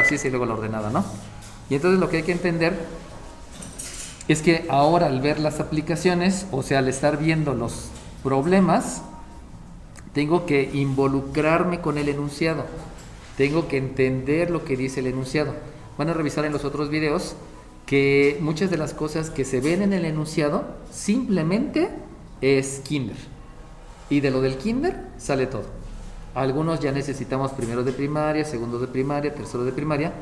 abscisa y luego la ordenada, ¿no? Y entonces lo que hay que entender es que ahora al ver las aplicaciones, o sea, al estar viendo los problemas, tengo que involucrarme con el enunciado, tengo que entender lo que dice el enunciado. Van a revisar en los otros videos que muchas de las cosas que se ven en el enunciado simplemente es kinder, y de lo del kinder sale todo. Algunos ya necesitamos primero de primaria, segundo de primaria, tercero de primaria,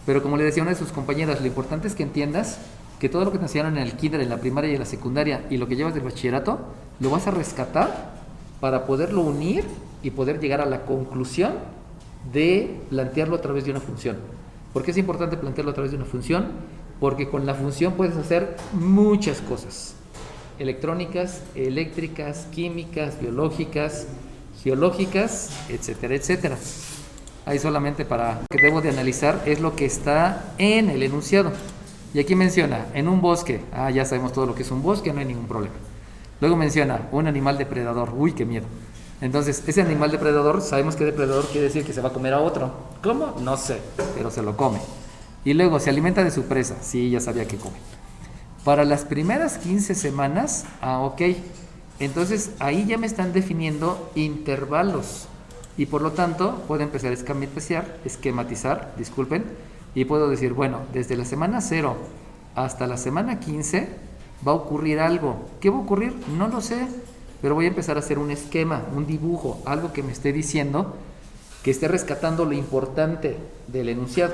pero como le decía una de sus compañeras, lo importante es que entiendas que todo lo que te enseñaron en el kinder, en la primaria y en la secundaria, y lo que llevas del bachillerato, lo vas a rescatar para poderlo unir y poder llegar a la conclusión de plantearlo a través de una función. ¿Por qué es importante plantearlo a través de una función? Porque con la función puedes hacer muchas cosas: electrónicas, eléctricas, químicas, biológicas, geológicas, etcétera, etcétera. Ahí solamente para lo que debo de analizar es lo que está en el enunciado. Y aquí menciona, en un bosque, ya sabemos todo lo que es un bosque, no hay ningún problema. Luego menciona, un animal depredador, uy, qué miedo. Entonces, ese animal depredador, sabemos que depredador quiere decir que se va a comer a otro. ¿Cómo? No sé, pero se lo come. Y luego, se alimenta de su presa, sí, ya sabía que come. Para las primeras 15 semanas, ok, entonces ahí ya me están definiendo intervalos. Y por lo tanto, puedo empezar a esquematizar, y puedo decir, bueno, desde la semana 0 hasta la semana 15 va a ocurrir algo. ¿Qué va a ocurrir? No lo sé, pero voy a empezar a hacer un esquema, un dibujo, algo que me esté diciendo, que esté rescatando lo importante del enunciado.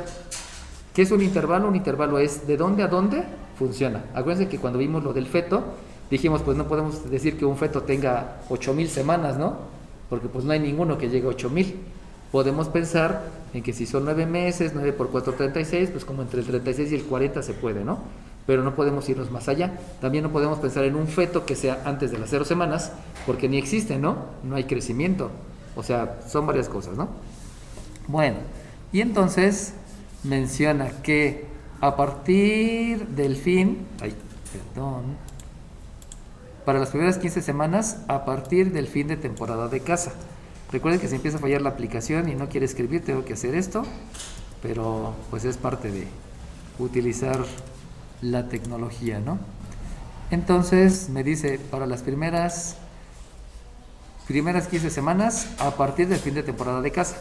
¿Qué es un intervalo? Un intervalo es de dónde a dónde funciona. Acuérdense que cuando vimos lo del feto, dijimos, pues no podemos decir que un feto tenga 8,000 semanas, ¿no? Porque pues no hay ninguno que llegue a 8,000. Podemos pensar en que si son 9 meses, 9 por 4, 36, pues como entre el 36 y el 40 se puede, ¿no? Pero no podemos irnos más allá. También no podemos pensar en un feto que sea antes de las 0 semanas, porque ni existe, ¿no? No hay crecimiento. O sea, son varias cosas, ¿no? Bueno, y entonces menciona que a partir del para las primeras 15 semanas, a partir del fin de temporada de caza. Recuerden que si empieza a fallar la aplicación y no quiere escribir, tengo que hacer esto, pero pues es parte de utilizar la tecnología, ¿no? Entonces me dice, para las primeras 15 semanas, a partir del fin de temporada de caza.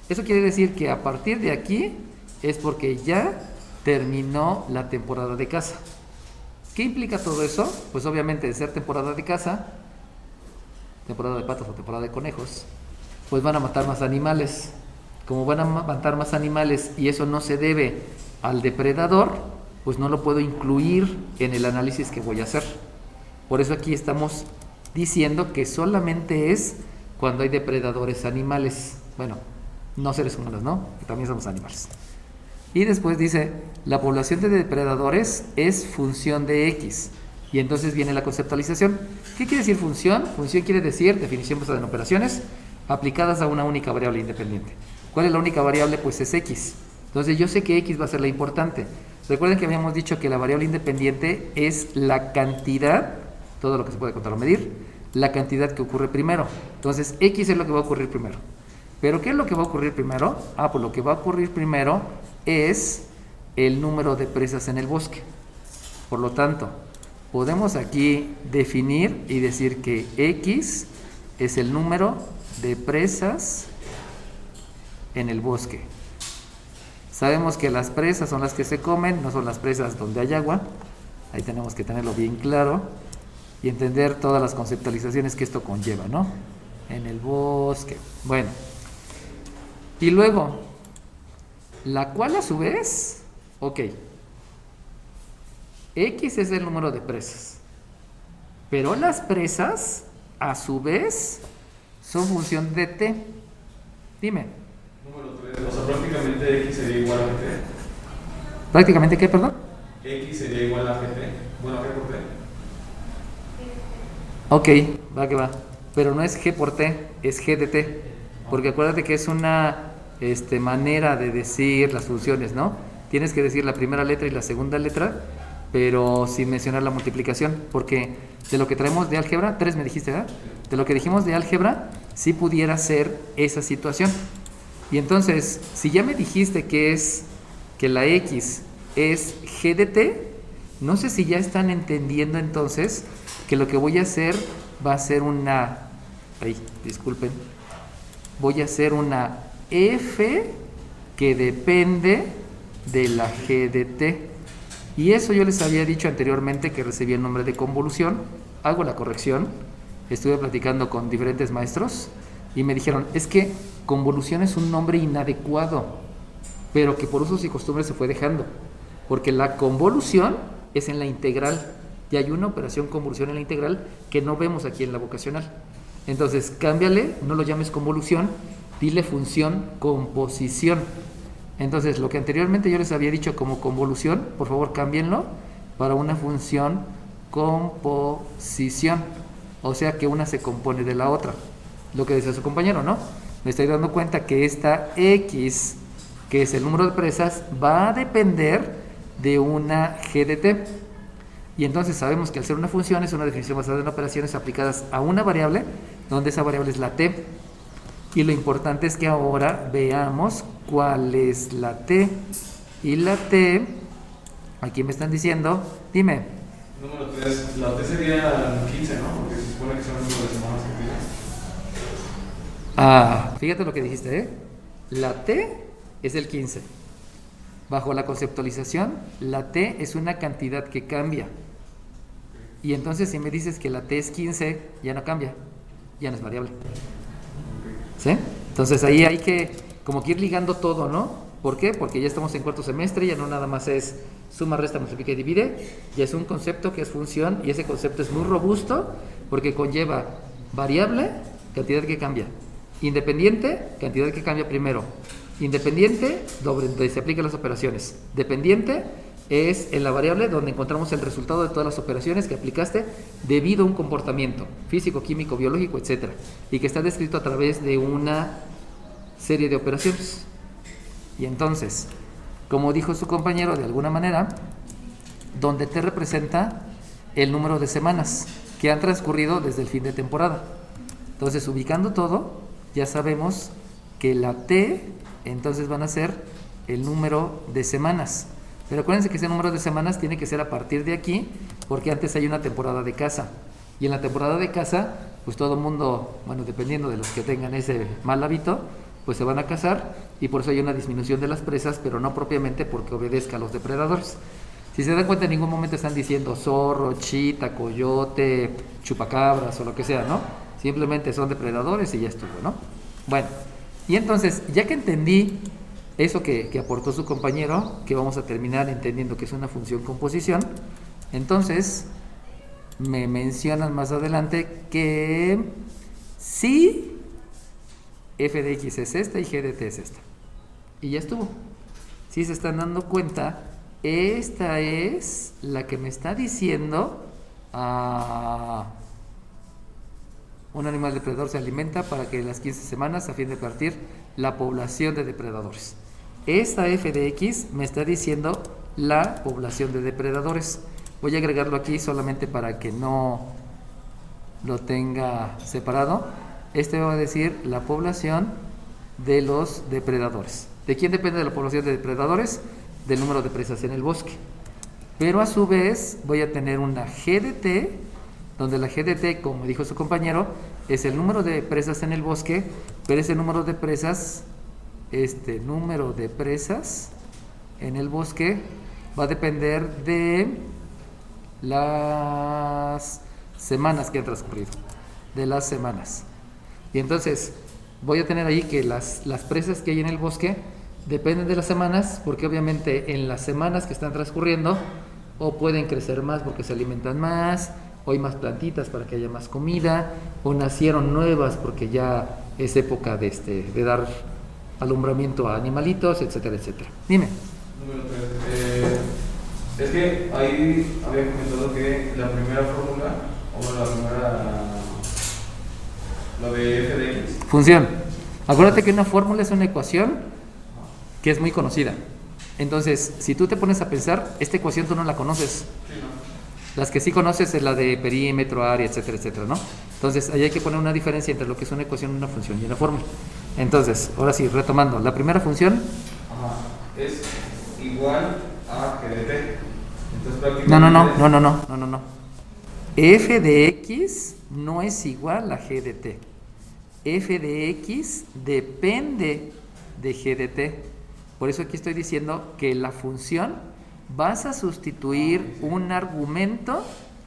Eso quiere decir que a partir de aquí es porque ya terminó la temporada de caza. ¿Qué implica todo eso? Pues obviamente de ser temporada de caza, temporada de patos o temporada de conejos, pues van a matar más animales. Como van a matar más animales y eso no se debe al depredador, pues no lo puedo incluir en el análisis que voy a hacer. Por eso aquí estamos diciendo que solamente es cuando hay depredadores animales. Bueno, no seres humanos, ¿no? Que también somos animales. Y después dice, la población de depredadores es función de X. Y entonces viene la conceptualización. ¿Qué quiere decir función? Función quiere decir, definición basada en operaciones, aplicadas a una única variable independiente. ¿Cuál es la única variable? Pues es X. Entonces yo sé que X va a ser la importante. Recuerden que habíamos dicho que la variable independiente es la cantidad, todo lo que se puede contar o medir, la cantidad que ocurre primero. Entonces X es lo que va a ocurrir primero. ¿Pero qué es lo que va a ocurrir primero? Pues lo que va a ocurrir primero es el número de presas en el bosque. Por lo tanto, podemos aquí definir y decir que X es el número de presas en el bosque. Sabemos que las presas son las que se comen, no son las presas donde hay agua. Ahí tenemos que tenerlo bien claro y entender todas las conceptualizaciones que esto conlleva, ¿no? En el bosque. Bueno. Y luego, la cual a su vez, X es el número de presas. Pero las presas, a su vez, son función de T. Dime. Número 3, o sea, prácticamente X sería igual a GT. ¿Prácticamente qué, perdón? X sería igual a GT. Bueno, G por T. Ok, va que va. Pero no es G por T, es G de T. Porque acuérdate que es una manera de decir las funciones, ¿no? Tienes que decir la primera letra y la segunda letra, pero sin mencionar la multiplicación, porque de lo que traemos de álgebra, 3 me dijiste, ¿verdad? De lo que dijimos de álgebra, sí pudiera ser esa situación. Y entonces, si ya me dijiste que es que la X es G de T, no sé si ya están entendiendo entonces que lo que voy a hacer va a ser una, disculpen, voy a hacer una F que depende de la G de T. Y eso yo les había dicho anteriormente que recibí el nombre de convolución. Hago la corrección, estuve platicando con diferentes maestros y me dijeron, es que convolución es un nombre inadecuado, pero que por usos y costumbres se fue dejando, porque la convolución es en la integral y hay una operación convolución en la integral que no vemos aquí en la vocacional. Entonces cámbiale, no lo llames convolución, dile función composición. Entonces lo que anteriormente yo les había dicho como convolución, por favor cámbienlo para una función composición, o sea que una se compone de la otra, lo que decía su compañero, ¿no? Me estoy dando cuenta que esta X, que es el número de presas, va a depender de una G de T. Y entonces sabemos que al ser una función es una definición basada en operaciones aplicadas a una variable, donde esa variable es la T. Y lo importante es que ahora veamos cuál es la T. Y la T, aquí me están diciendo, dime. Número 3, la T sería 15, ¿no? Porque se supone que son el número de semanas que Fíjate lo que dijiste, ¿eh? La T es el 15. Bajo la conceptualización, la T es una cantidad que cambia. Y entonces si me dices que la T es 15, ya no cambia, ya no es variable. ¿Sí? Entonces ahí hay que como que ir ligando todo, ¿no? ¿Por qué? Porque ya estamos en cuarto semestre, ya no nada más es suma, resta, multiplica y divide, ya es un concepto que es función y ese concepto es muy robusto porque conlleva variable, cantidad que cambia, independiente, cantidad que cambia primero, independiente, donde se aplican las operaciones, dependiente es en la variable donde encontramos el resultado de todas las operaciones que aplicaste debido a un comportamiento físico, químico, biológico, etcétera, y que está descrito a través de una serie de operaciones. Y entonces, como dijo su compañero de alguna manera, donde T representa el número de semanas que han transcurrido desde el fin de temporada. Entonces, ubicando todo, ya sabemos que la T entonces van a ser el número de semanas. Pero acuérdense que ese número de semanas tiene que ser a partir de aquí, porque antes hay una temporada de caza. Y en la temporada de caza, pues todo el mundo, bueno, dependiendo de los que tengan ese mal hábito, pues se van a cazar y por eso hay una disminución de las presas, pero no propiamente porque obedezca a los depredadores. Si se dan cuenta, en ningún momento están diciendo zorro, chita, coyote, chupacabras o lo que sea, ¿no? Simplemente son depredadores y ya estuvo, ¿no? Bueno, y entonces, ya que entendí eso que aportó su compañero, que vamos a terminar entendiendo que es una función composición, entonces me mencionan más adelante que sí, f de x es esta y g de t es esta. Y ya estuvo. Si se están dando cuenta, esta es la que me está diciendo un animal depredador se alimenta para que en las 15 semanas a fin de partir la población de depredadores. Esta f de x me está diciendo la población de depredadores. Voy a agregarlo aquí solamente para que no lo tenga separado. Este va a decir la población de los depredadores. ¿De quién depende de la población de depredadores? Del número de presas en el bosque. Pero a su vez voy a tener una g de t, donde la g de t, como dijo su compañero, es el número de presas en el bosque, pero ese número de presas, este número de presas en el bosque va a depender de las semanas que han transcurrido, de las semanas. Y entonces voy a tener ahí que las presas que hay en el bosque dependen de las semanas, porque obviamente en las semanas que están transcurriendo o pueden crecer más porque se alimentan más, o hay más plantitas para que haya más comida, o nacieron nuevas porque ya es época de dar alumbramiento a animalitos, etcétera, etcétera. Dime. Número 3. Es que ahí había comentado que la primera fórmula, o la primera, lo de f de x. Función. Acuérdate que una fórmula es una ecuación que es muy conocida. Entonces, si tú te pones a pensar, esta ecuación tú no la conoces. Sí, no. Las que sí conoces es la de perímetro, área, etcétera, etcétera, ¿no? Entonces, ahí hay que poner una diferencia entre lo que es una ecuación, una función y una fórmula. Entonces, ahora sí, retomando, la primera función Es igual a GDT. Entonces No. F de X no es igual a G de T. F de X depende de G de T. Por eso aquí estoy diciendo que la función vas a sustituir un argumento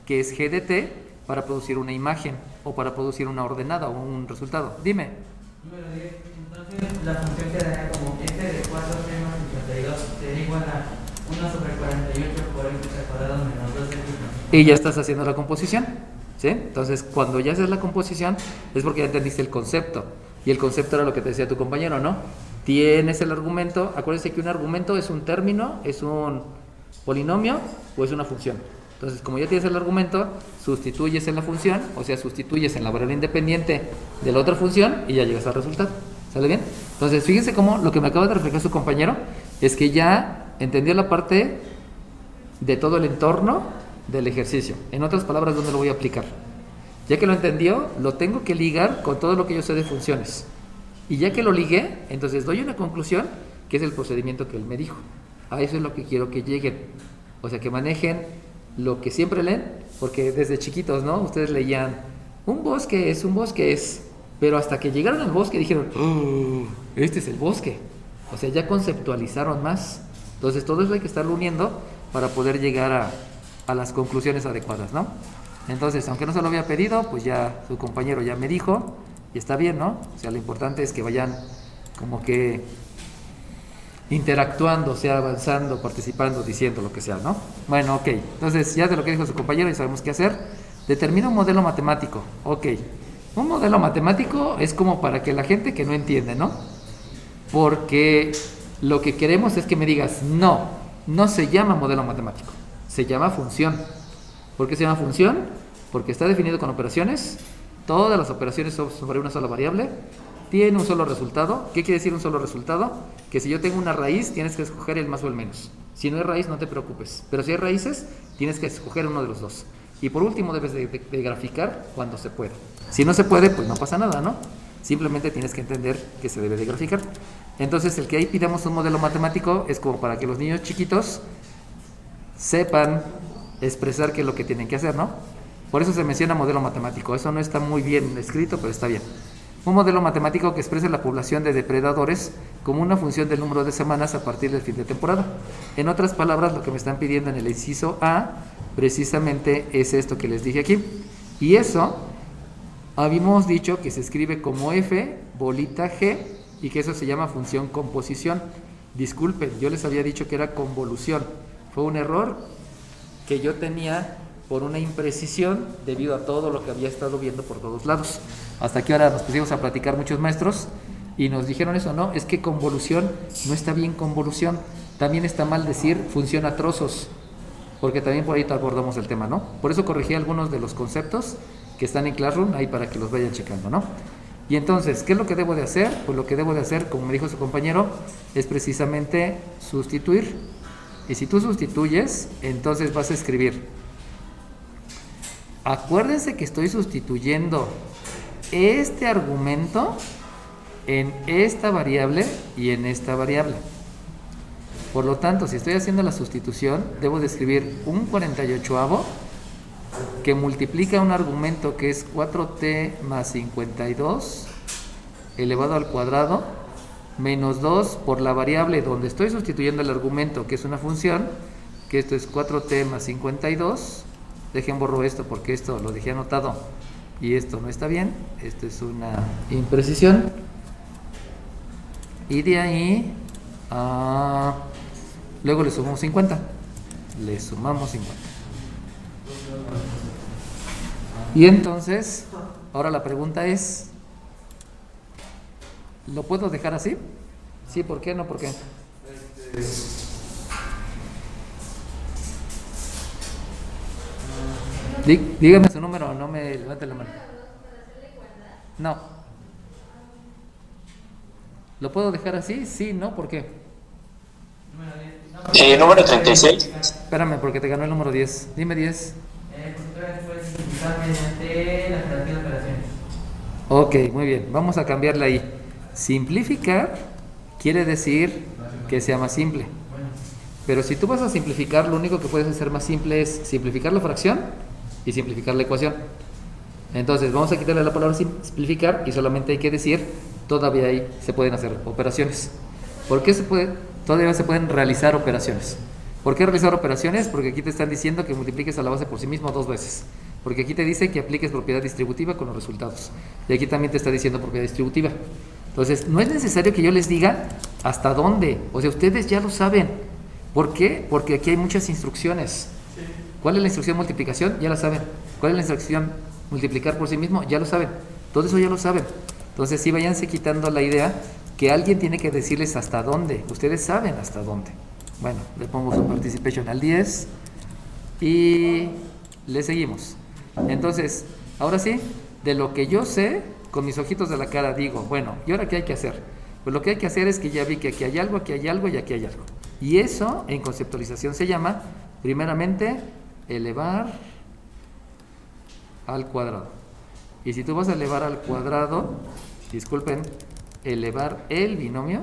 que es G de T para producir una imagen o para producir una ordenada o un resultado. Dime. Número 10. Entonces la función quedaría como f de 4t más 52 sería igual a 1 sobre 48 por x al cuadrado menos 2x. Y ya estás haciendo la composición, ¿sí? Entonces, cuando ya haces la composición es porque ya entendiste el concepto. Y el concepto era lo que te decía tu compañero, ¿no? Tienes el argumento. Acuérdense que un argumento es un término, es un polinomio o es una función. Entonces, como ya tienes el argumento, sustituyes en la función, o sea, sustituyes en la variable independiente de la otra función y ya llegas al resultado. ¿Sale bien? Entonces, fíjense cómo lo que me acaba de reflejar su compañero es que ya entendió la parte de todo el entorno del ejercicio. En otras palabras, ¿dónde lo voy a aplicar? Ya que lo entendió, lo tengo que ligar con todo lo que yo sé de funciones. Y ya que lo ligué, entonces doy una conclusión, que es el procedimiento que él me dijo. A eso es lo que quiero que lleguen. O sea, que manejen lo que siempre leen, porque desde chiquitos, ¿no? Ustedes leían, un bosque es, pero hasta que llegaron al bosque dijeron, oh, este es el bosque. O sea, ya conceptualizaron más. Entonces, todo eso hay que estarlo uniendo para poder llegar a las conclusiones adecuadas, ¿no? Entonces, aunque no se lo había pedido, pues ya su compañero ya me dijo, y está bien, ¿no? O sea, lo importante es que vayan como que interactuando, o sea, avanzando, participando, diciendo lo que sea, ¿no? Bueno, ok. Entonces, ya de lo que dijo su compañero, ya sabemos qué hacer. Determina un modelo matemático. Ok. Un modelo matemático es como para que la gente que no entiende, ¿no? Porque lo que queremos es que me digas, no se llama modelo matemático, se llama función. ¿Por qué se llama función? Porque está definido con operaciones. Todas las operaciones son sobre una sola variable. Tiene un solo resultado. ¿Qué quiere decir un solo resultado? Que si yo tengo una raíz, tienes que escoger el más o el menos. Si no hay raíz, no te preocupes. Pero si hay raíces, tienes que escoger uno de los dos. Y por último, debes de graficar cuando se pueda. Si no se puede, pues no pasa nada, ¿no? Simplemente tienes que entender que se debe de graficar. Entonces, el que ahí pidamos un modelo matemático es como para que los niños chiquitos sepan expresar qué es lo que tienen que hacer, ¿no? Por eso se menciona modelo matemático. Eso no está muy bien escrito, pero está bien. Un modelo matemático que exprese la población de depredadores como una función del número de semanas a partir del fin de temporada. En otras palabras, lo que me están pidiendo en el inciso A precisamente es esto que les dije aquí. Y eso habíamos dicho que se escribe como F, bolita G, y que eso se llama función composición. Disculpen, yo les había dicho que era convolución. Fue un error que yo tenía por una imprecisión debido a todo lo que había estado viendo por todos lados. Hasta que ahora nos pusimos a platicar muchos maestros y nos dijeron eso, no, es que convolución no está bien convolución, también está mal decir función a trozos, porque también por ahí abordamos el tema, ¿no? Por eso corregí algunos de los conceptos que están en Classroom, ahí para que los vayan checando, ¿no? Y entonces, ¿qué es lo que debo de hacer? Pues lo que debo de hacer, como me dijo su compañero, es precisamente sustituir. Y si tú sustituyes, entonces vas a escribir. Acuérdense que estoy sustituyendo este argumento en esta variable y en esta variable. Por lo tanto, si estoy haciendo la sustitución, debo de escribir un 48avo que multiplica un argumento que es 4t más 52 elevado al cuadrado menos 2 por la variable donde estoy sustituyendo el argumento, que es una función, que esto es 4t más 52. Dejen borro esto porque esto lo dejé anotado y esto no está bien, esto es una imprecisión. Y de ahí luego le sumamos 50. Le sumamos 50. Y entonces, ahora la pregunta es, ¿lo puedo dejar así? Sí, ¿por qué? No, ¿por qué? Dígame su número, no me levante la mano. No. ¿Lo puedo dejar así? Sí, ¿no? ¿Por qué? Número 36. Espérame, porque te ganó el número 10. Dime 10. Puedes simplificar mediante la generación de operaciones. Ok, muy bien. Vamos a cambiarla ahí. Simplificar quiere decir que sea más simple. Pero si tú vas a simplificar, lo único que puedes hacer más simple es simplificar la fracción y simplificar la ecuación. Entonces vamos a quitarle la palabra simplificar y solamente hay que decir, todavía ahí se pueden hacer operaciones. ¿Por qué todavía se pueden realizar operaciones? ¿Por qué realizar operaciones? Porque aquí te están diciendo que multipliques a la base por sí mismo 2 veces. Porque aquí te dice que apliques propiedad distributiva con los resultados. Y aquí también te está diciendo propiedad distributiva. Entonces, no es necesario que yo les diga hasta dónde. O sea, ustedes ya lo saben. ¿Por qué? Porque aquí hay muchas instrucciones. ¿Cuál es la instrucción multiplicación? Ya la saben. ¿Cuál es la instrucción multiplicar por sí mismo? Ya lo saben. Todo eso ya lo saben. Entonces, sí, váyanse quitando la idea que alguien tiene que decirles hasta dónde. Ustedes saben hasta dónde. Bueno, le pongo su participation al 10 y le seguimos. Entonces, ahora sí, de lo que yo sé, con mis ojitos de la cara digo, bueno, ¿y ahora qué hay que hacer? Pues lo que hay que hacer es que ya vi que aquí hay algo y aquí hay algo. Y eso, en conceptualización, se llama, primeramente, elevar al cuadrado. Y si tú vas a elevar al cuadrado, disculpen, elevar el binomio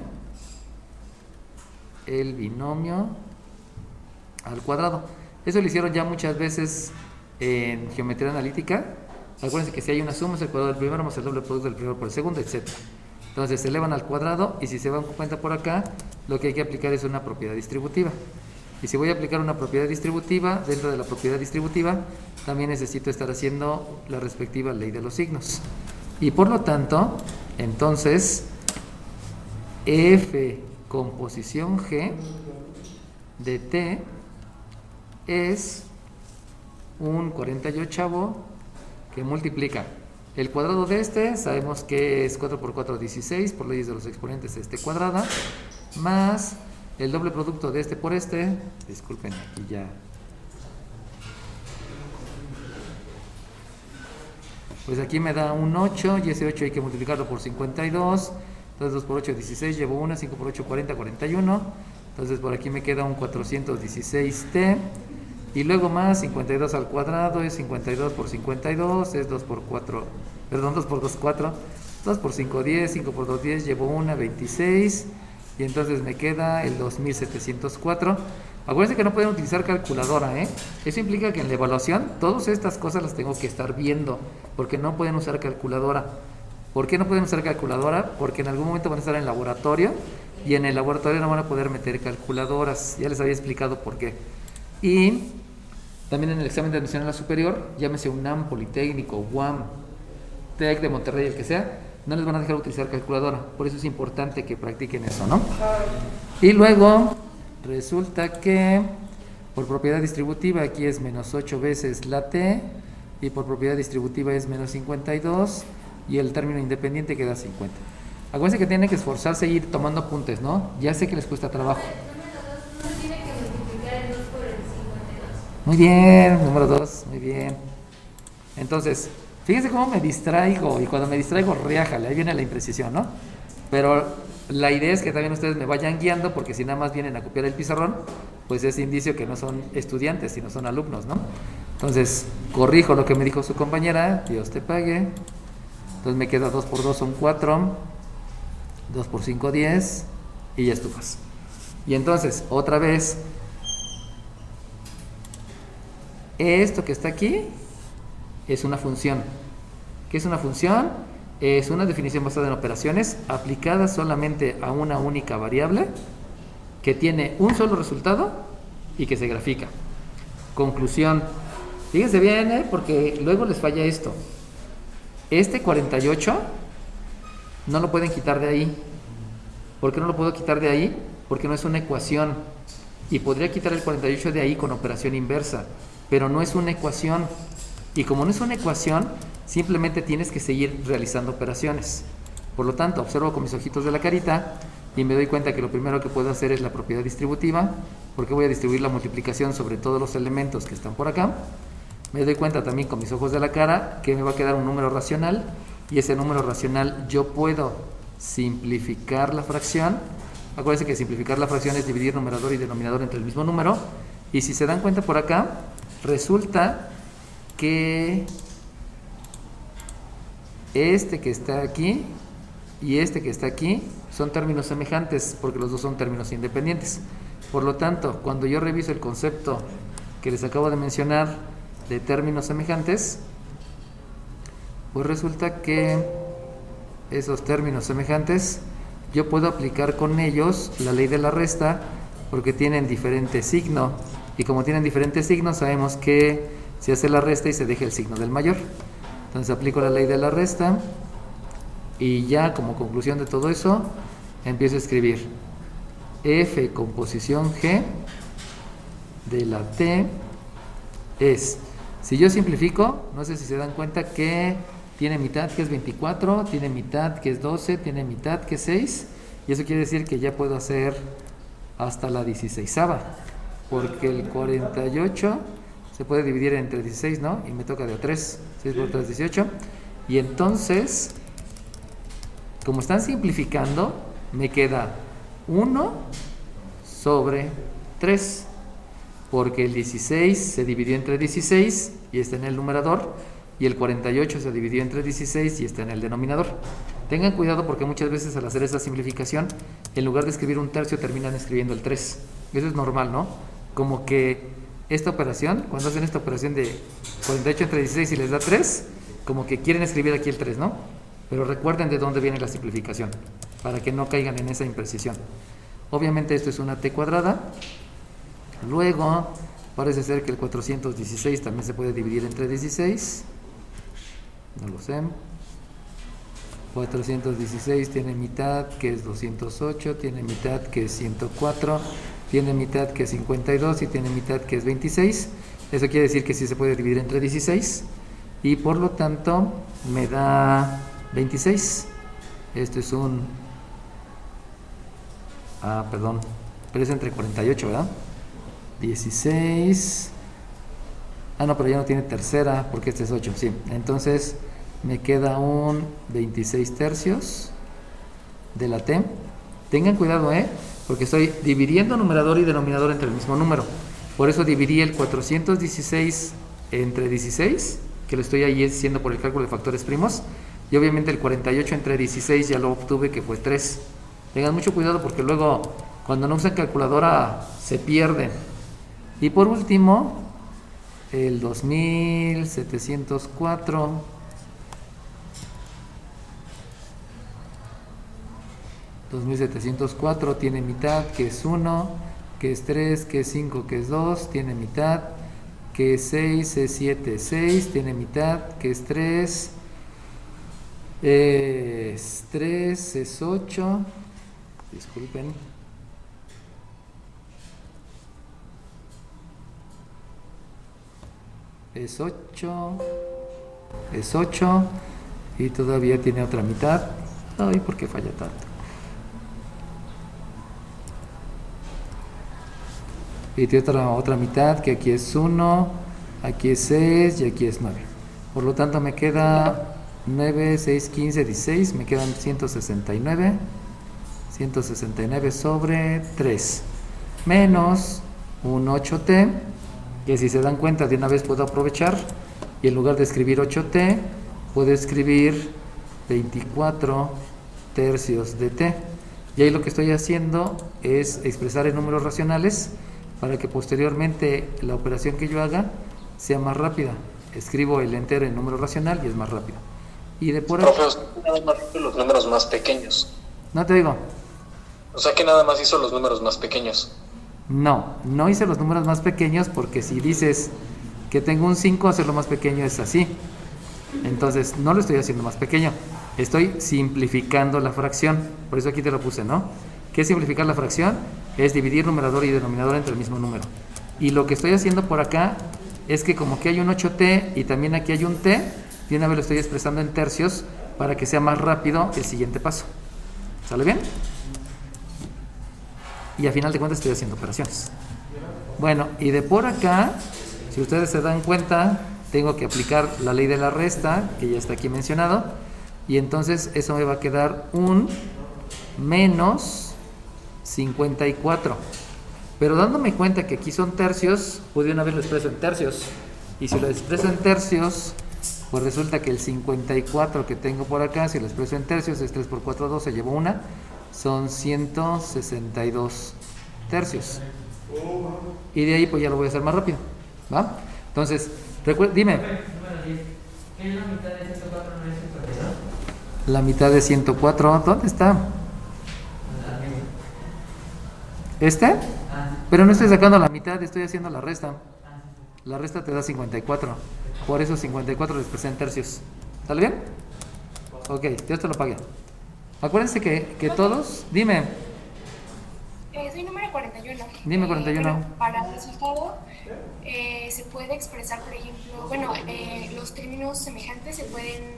al cuadrado. Eso lo hicieron ya muchas veces en geometría analítica. Acuérdense que si hay una suma es el cuadrado del primero más el doble producto del primero por el segundo, etc. Entonces se elevan al cuadrado y si se dan cuenta por acá, lo que hay que aplicar es una propiedad distributiva. Y si voy a aplicar una propiedad distributiva, dentro de la propiedad distributiva también necesito estar haciendo la respectiva ley de los signos. Y por lo tanto, entonces, F composición G de T es un 48avo que multiplica el cuadrado de este, sabemos que es 4 por 4, 16, por leyes de los exponentes cuadrada, más el doble producto de este por este, disculpen, aquí ya, pues aquí me da un 8 y ese 8 hay que multiplicarlo por 52, entonces 2 por 8, 16, llevo 1, 5 por 8, 40, 41, entonces por aquí me queda un 416t, y luego más 52 al cuadrado es 52 por 52, es 2 por 4, perdón, 2 por 2, 4, 2 por 5, 10, 5 por 2, 10, llevo 1, 26, y entonces me queda el 2704. Acuérdense que no pueden utilizar calculadora, ¿eh? Eso implica que en la evaluación todas estas cosas las tengo que estar viendo, porque no pueden usar calculadora. ¿Por qué no pueden usar calculadora? Porque en algún momento van a estar en el laboratorio, y en el laboratorio no van a poder meter calculadoras. Ya les había explicado por qué. Y también en el examen de admisión a la superior, llámese UNAM, Politécnico, UAM, TEC de Monterrey, el que sea, no les van a dejar utilizar calculadora. Por eso es importante que practiquen eso, ¿no? Y luego resulta que por propiedad distributiva aquí es menos 8 veces la T, y por propiedad distributiva es menos 52, y el término independiente queda 50. Acuérdense que tienen que esforzarse y ir tomando apuntes, ¿no? Ya sé que les cuesta trabajo. Muy bien, número 2, muy bien. Entonces, fíjense cómo me distraigo, y cuando me distraigo, riájale, ahí viene la imprecisión, ¿no? Pero la idea es que también ustedes me vayan guiando, porque si nada más vienen a copiar el pizarrón, pues es indicio que no son estudiantes, sino son alumnos, ¿no? Entonces, corrijo lo que me dijo su compañera, Dios te pague. Entonces me queda 2 por 2 son 4, 2 por 5, 10, y ya estufas. Y entonces, otra vez, esto que está aquí es una función. ¿Qué es una función? Es una definición basada en operaciones aplicada solamente a una única variable que tiene un solo resultado y que se grafica. Conclusión. Fíjense bien, porque luego les falla esto. Este 48 no lo pueden quitar de ahí. ¿Por qué no lo puedo quitar de ahí? Porque no es una ecuación. Y podría quitar el 48 de ahí con operación inversa, pero no es una ecuación. Y como no es una ecuación, simplemente tienes que seguir realizando operaciones. Por lo tanto, observo con mis ojitos de la carita y me doy cuenta que lo primero que puedo hacer es la propiedad distributiva, porque voy a distribuir la multiplicación sobre todos los elementos que están por acá. Me doy cuenta también con mis ojos de la cara que me va a quedar un número racional, y ese número racional yo puedo simplificar la fracción. Acuérdense que simplificar la fracción es dividir numerador y denominador entre el mismo número, y si se dan cuenta por acá, resulta que este que está aquí y este que está aquí son términos semejantes, porque los dos son términos independientes. Por lo tanto, cuando yo reviso el concepto que les acabo de mencionar de términos semejantes, pues resulta que esos términos semejantes yo puedo aplicar con ellos la ley de la resta porque tienen diferente signo, y como tienen diferentes signos sabemos que se hace la resta y se deja el signo del mayor. Entonces aplico la ley de la resta y ya como conclusión de todo eso empiezo a escribir f composición g de la t es, si yo simplifico, no sé si se dan cuenta que tiene mitad que es 24, tiene mitad que es 12, tiene mitad que es 6, y eso quiere decir que ya puedo hacer hasta la 16ava, porque el 48 se puede dividir entre 16, ¿no? Y me toca de a 3, 6 por 3, 18, y entonces, como están simplificando, me queda 1 sobre 3, porque el 16 se dividió entre 16 y está en el numerador, y el 48 se dividió entre 16 y está en el denominador. Tengan cuidado porque muchas veces al hacer esa simplificación, en lugar de escribir un tercio, terminan escribiendo el 3. Eso es normal, ¿no? Como que esta operación, cuando hacen esta operación de 48 entre 16 y les da 3, como que quieren escribir aquí el 3, ¿no? Pero recuerden de dónde viene la simplificación, para que no caigan en esa imprecisión. Obviamente esto es una t cuadrada. Luego, parece ser que el 416 también se puede dividir entre 16. No lo sé. 416 tiene mitad que es 208, tiene mitad que es 104, tiene mitad que es 52 y tiene mitad que es 26. Eso quiere decir que sí se puede dividir entre 16 y por lo tanto me da 26. Esto es un... perdón, pero es entre 48, ¿verdad? 16. No, pero ya no tiene tercera porque este es 8, sí. Entonces me queda un 26 tercios de la t. Tengan cuidado, porque estoy dividiendo numerador y denominador entre el mismo número. Por eso dividí el 416 entre 16, que lo estoy ahí haciendo por el cálculo de factores primos. Y obviamente el 48 entre 16 ya lo obtuve, que fue 3. Tengan mucho cuidado porque luego cuando no usan calculadora se pierden. Y por último, el 2704 tiene mitad que es 1, que es 3, que es 5, que es 2, tiene mitad, que es 6, es 7, 6, tiene mitad, que es 3, es 8, disculpen, es 8, y todavía tiene otra mitad. Ay, ¿por qué falla tanto? Y tiene otra mitad, que aquí es 1, aquí es 6 y aquí es 9. Por lo tanto me queda 9, 6, 15, 16, me quedan 169 sobre 3, menos un 8t, que si se dan cuenta de una vez puedo aprovechar, y en lugar de escribir 8t, puedo escribir 24 tercios de t. Y ahí lo que estoy haciendo es expresar en números racionales, para que posteriormente la operación que yo haga sea más rápida. Escribo el entero en número racional y es más rápido. Y de por ahí... Profe, nada más hizo los números más pequeños. No te digo. O sea que nada más hizo los números más pequeños. No hice los números más pequeños porque si dices que tengo un 5, hacerlo más pequeño es así. Entonces no lo estoy haciendo más pequeño. Estoy simplificando la fracción. Por eso aquí te lo puse, ¿no? ¿Qué es simplificar la fracción? Es dividir numerador y denominador entre el mismo número. Y lo que estoy haciendo por acá es que como que hay un 8t y también aquí hay un t, de una vez lo estoy expresando en tercios para que sea más rápido el siguiente paso. ¿Sale bien? Y a final de cuentas estoy haciendo operaciones. Bueno, y de por acá, si ustedes se dan cuenta, tengo que aplicar la ley de la resta, que ya está aquí mencionado, y entonces eso me va a quedar un menos 54. Pero dándome cuenta que aquí son tercios, pues de una vez lo expreso en tercios. Y si lo expreso en tercios, pues resulta que el 54 que tengo por acá, si lo expreso en tercios, es 3 por 4, 12, llevo una, son 162 tercios. Y de ahí pues ya lo voy a hacer más rápido, ¿va? Entonces, dime. Número 10. ¿Qué es la mitad de 104 no es 52? La mitad de 104, ¿dónde está? Arriba. ¿Este? Ah, Pero no estoy sacando la mitad, estoy haciendo la resta. ah, sí. La resta te da 54. Por eso 54 les expresé en tercios. ¿Sale bien? Ok, Dios te lo pague. Acuérdense que todos, dime, Soy número 41. Dime, 41. Bueno, para el resultado se puede expresar, por ejemplo, los términos semejantes se pueden,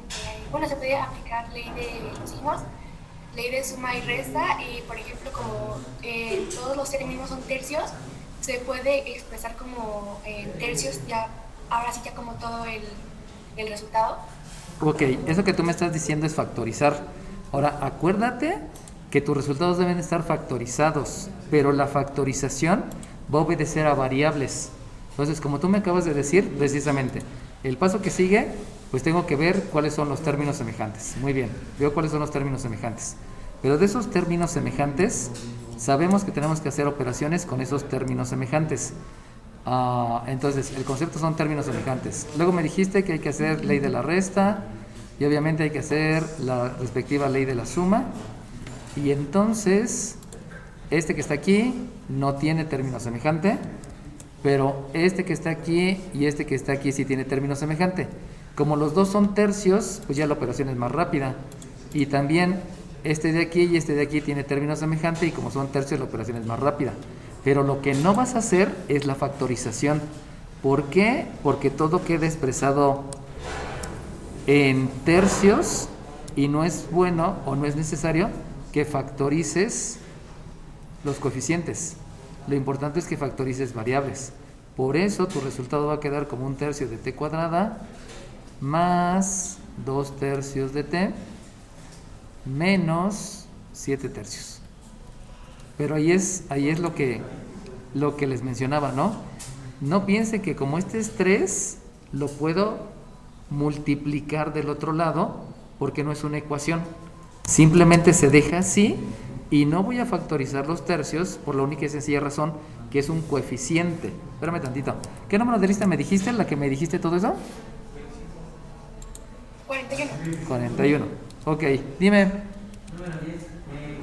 se puede aplicar ley de los signos, ley de suma y resta, y por ejemplo, como todos los términos son tercios, se puede expresar como tercios, ya, ahora sí ya como todo el resultado. ok, eso que tú me estás diciendo es factorizar. Ahora, acuérdate que tus resultados deben estar factorizados, pero la factorización va a obedecer a variables. Entonces, como tú me acabas de decir, precisamente, el paso que sigue, pues tengo que ver cuáles son los términos semejantes. Muy bien, veo cuáles son los términos semejantes. Pero de esos términos semejantes, sabemos que tenemos que hacer operaciones con esos términos semejantes. Entonces, el concepto son términos semejantes. Luego me dijiste que hay que hacer ley de la resta, y obviamente hay que hacer la respectiva ley de la suma. Y entonces, este que está aquí no tiene término semejante, pero este que está aquí y este que está aquí sí tiene término semejante. Como los dos son tercios, pues ya la operación es más rápida. Y también este de aquí y este de aquí tiene término semejante, y como son tercios la operación es más rápida. Pero lo que no vas a hacer es la factorización. ¿Por qué? Porque todo queda expresado en tercios y no es bueno o no es necesario que factorices los coeficientes. Lo importante es que factorices variables. Por eso tu resultado va a quedar como un tercio de t cuadrada más 2 tercios de t menos 7 tercios. Pero ahí es lo que les mencionaba, ¿no? No piense que como este es 3, lo puedo multiplicar del otro lado, porque no es una ecuación. Simplemente se deja así y no voy a factorizar los tercios por la única y sencilla razón que es un coeficiente. Espérame tantito. ¿Qué número de lista me dijiste? ¿La que me dijiste todo eso? 41. 41. Ok, dime. Número 10.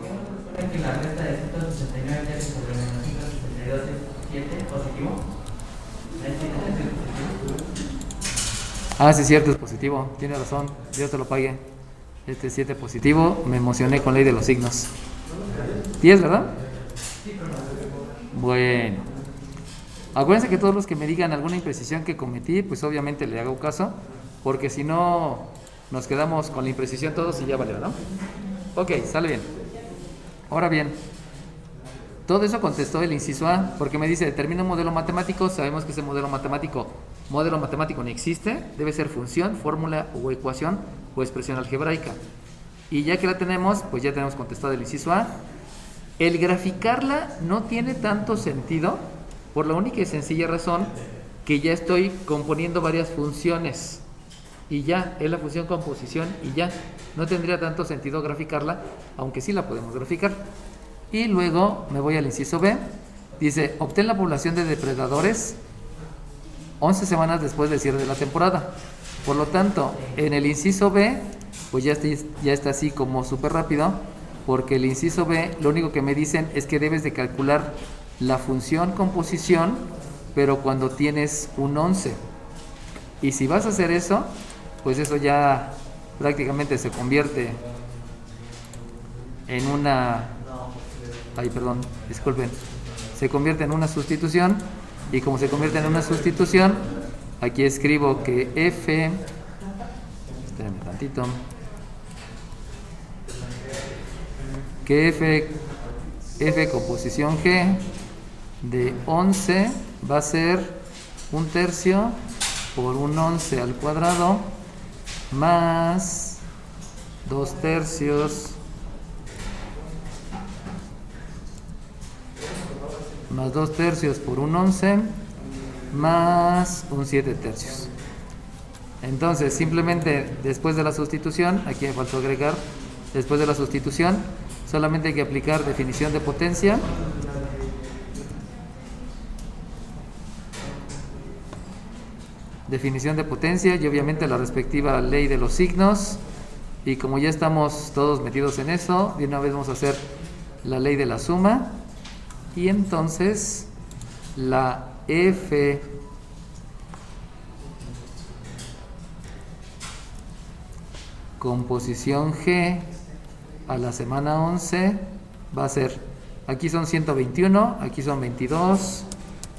¿Cómo supone que la resta de 169 tercios sobre menos 162 es 7 positivo? ¿Es positivo? Sí, es cierto, es positivo. Tiene razón. Dios te lo pague. Este 7 positivo. Me emocioné con ley de los signos. 10, ¿verdad? Bueno. Acuérdense que todos los que me digan alguna imprecisión que cometí, pues obviamente le hago caso, porque si no nos quedamos con la imprecisión todos y ya valió, ¿no? Ok, sale bien. Ahora bien, todo eso contestó el inciso A, porque me dice, determina un modelo matemático. Sabemos que ese modelo matemático no existe, debe ser función, fórmula o ecuación o expresión algebraica. Y ya que la tenemos, pues ya tenemos contestado el inciso A. El graficarla no tiene tanto sentido, por la única y sencilla razón que ya estoy componiendo varias funciones. Y ya, es la función composición y ya. No tendría tanto sentido graficarla, aunque sí la podemos graficar. Y luego me voy al inciso B. Dice, obtén la población de depredadores 11 semanas después del cierre de la temporada. Por lo tanto, en el inciso B, pues ya está así como súper rápido, porque el inciso B, lo único que me dicen es que debes de calcular la función composición, pero cuando tienes un 11. Y si vas a hacer eso, pues eso ya prácticamente se convierte en una... se convierte en una sustitución, y como se convierte en una sustitución, aquí escribo que F, espérenme tantito, que F composición G de 11 va a ser un tercio por un 11 al cuadrado más 2 tercios más 2 tercios por un 11 más un 7 tercios. Entonces, simplemente después de la sustitución, aquí me faltó agregar, después de la sustitución, solamente hay que aplicar definición de potencia definición de potencia y obviamente la respectiva ley de los signos. Y como ya estamos todos metidos en eso, de una vez vamos a hacer la ley de la suma. Y entonces la F composición G a la semana 11 va a ser, aquí son 121, aquí son 22,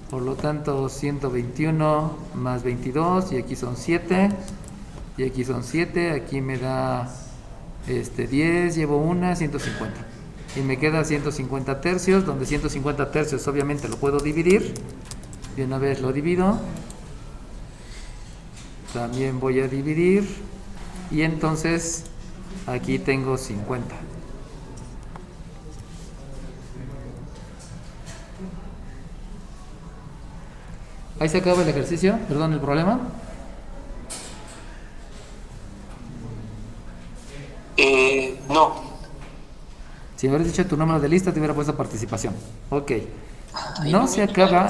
por lo tanto 121 más 22 y aquí son 7 y aquí son 7, aquí me da 10, llevo una, 150 y me queda 150 tercios, donde 150 tercios obviamente lo puedo dividir, de una vez lo divido, también voy a dividir y entonces aquí tengo 50. Ahí se acaba el ejercicio, perdón el problema. No. Si me hubieras dicho tu número de lista, te hubiera puesto participación. Ok. No se acaba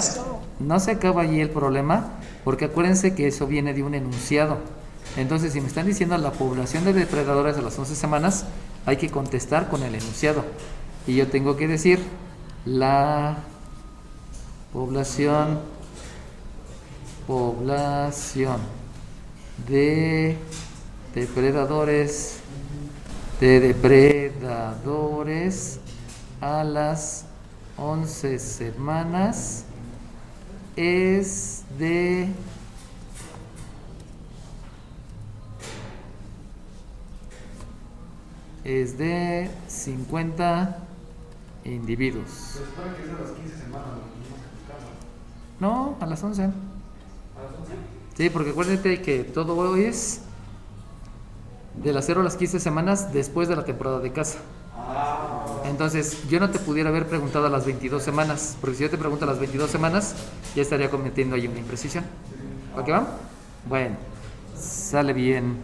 allí el problema, porque acuérdense que eso viene de un enunciado. Entonces, si me están diciendo la población de depredadores a las 11 semanas, hay que contestar con el enunciado. Y yo tengo que decir la población de depredadores a las 11 semanas es de 50 individuos. Se supone que es a las 15 semanas lo que tenemos que buscar, No, a las 11. ¿no? ¿A las 11? Sí, porque acuérdate que todo es de las 0 a las 15 semanas después de la temporada de caza. Entonces, yo no te pudiera haber preguntado a las 22 semanas, porque si yo te pregunto a las 22 semanas, ya estaría cometiendo ahí una imprecisión. ¿Para qué va? Bueno, sale bien.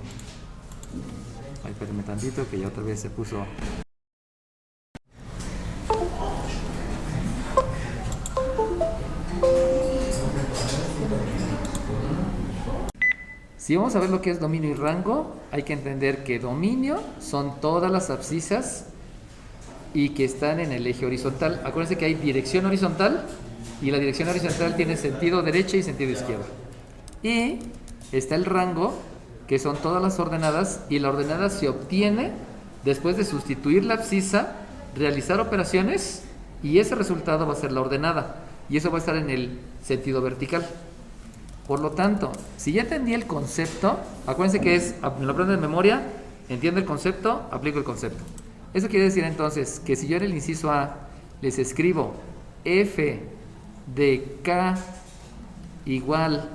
Ay, espérame tantito que ya otra vez se puso. Si vamos a ver lo que es dominio y rango, hay que entender que dominio son todas las abscisas y que están en el eje horizontal. Acuérdense que hay dirección horizontal y la dirección horizontal tiene sentido derecha y sentido izquierda. Y está el rango, que son todas las ordenadas, y la ordenada se obtiene después de sustituir la abscisa, realizar operaciones, y ese resultado va a ser la ordenada, y eso va a estar en el sentido vertical. Por lo tanto, si ya entendí el concepto, acuérdense que me lo aprendo de memoria, entiendo el concepto, aplico el concepto. Eso quiere decir entonces que si yo en el inciso A les escribo f de k igual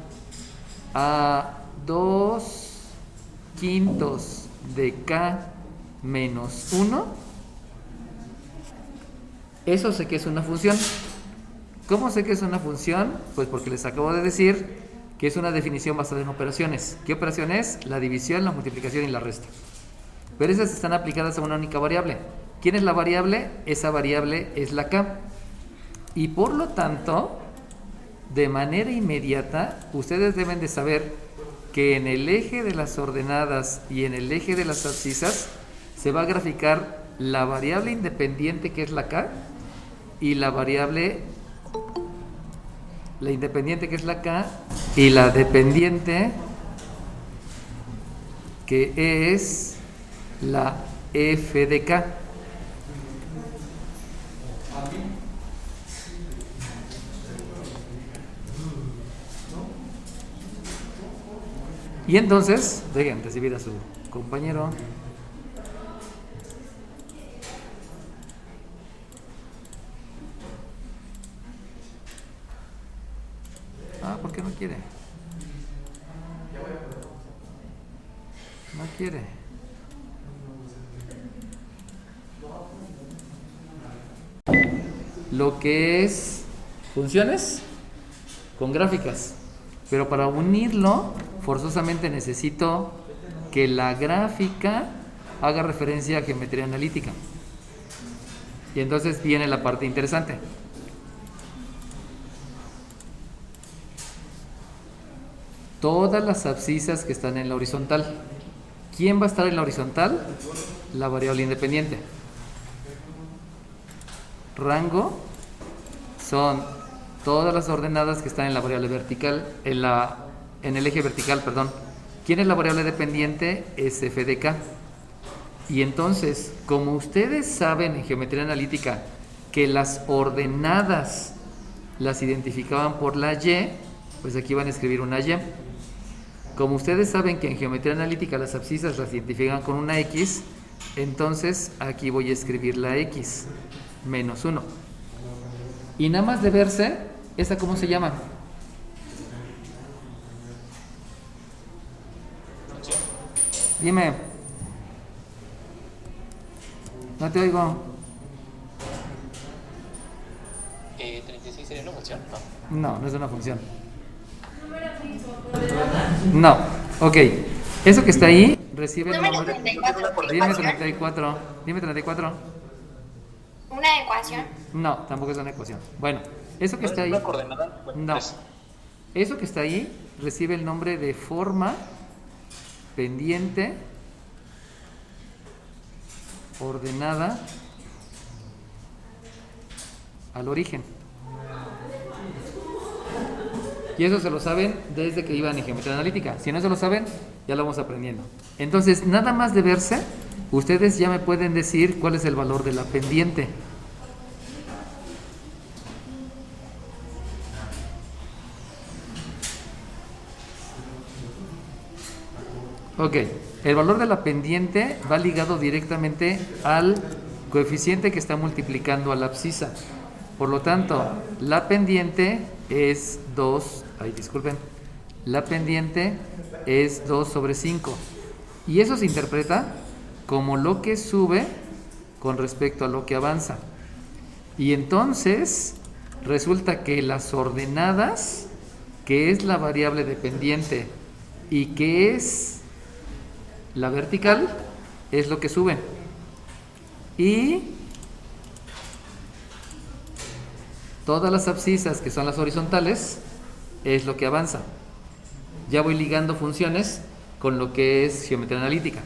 a 2/5 de k menos 1, eso sé que es una función. ¿Cómo sé que es una función? Pues porque les acabo de decir que es una definición basada en operaciones. ¿Qué operación es? La división, la multiplicación y la resta. Pero esas están aplicadas a una única variable. ¿Quién es la variable? Esa variable es la k. Y por lo tanto, de manera inmediata, ustedes deben de saber que en el eje de las ordenadas y en el eje de las abscisas se va a graficar la variable independiente, que es la k, y la independiente, que es la k, y la dependiente, que es la f de k. Y entonces, dejen recibir a su compañero. ¿Por qué no quiere? No quiere. Lo que es funciones con gráficas. Pero para unirlo, forzosamente necesito que la gráfica haga referencia a geometría analítica. Y entonces viene la parte interesante. todas las abscisas que están en la horizontal. ¿Quién va a estar en la horizontal? La variable independiente. Rango son todas las ordenadas que están en la variable vertical, en el eje vertical, perdón. ¿Quién es la variable dependiente? Es f de k. Y entonces, como ustedes saben en geometría analítica que las ordenadas las identificaban por la y, pues aquí van a escribir una y. Como ustedes saben que en geometría analítica las abscisas las identifican con una x, entonces aquí voy a escribir la x, menos 1. Y nada más de verse, ¿esta cómo se llama? Dime. No te oigo. 36 sería una función, ¿no? No, no es una función. No. Ok. Eso que está ahí recibe el Número nombre. 34. Dime 34. Dime 34. Una ecuación. No, tampoco es una ecuación. Bueno, eso que está ahí. ¿Una coordenada? Bueno, No. pues, Eso que está ahí recibe el nombre de forma pendiente ordenada al origen. Y eso se lo saben desde que iban en geometría analítica. Si no se lo saben, ya lo vamos aprendiendo. Entonces, nada más de verse, ustedes ya me pueden decir cuál es el valor de la pendiente. Ok, el valor de la pendiente va ligado directamente al coeficiente que está multiplicando a la abscisa. Por lo tanto, la pendiente es 2, disculpen, la pendiente es 2 sobre 5. Y eso se interpreta como lo que sube con respecto a lo que avanza. Y entonces, resulta que las ordenadas, que es la variable dependiente y que es la vertical, es lo que sube. Y todas las abscisas, que son las horizontales, es lo que avanza. Ya voy ligando funciones con lo que es geometría analítica.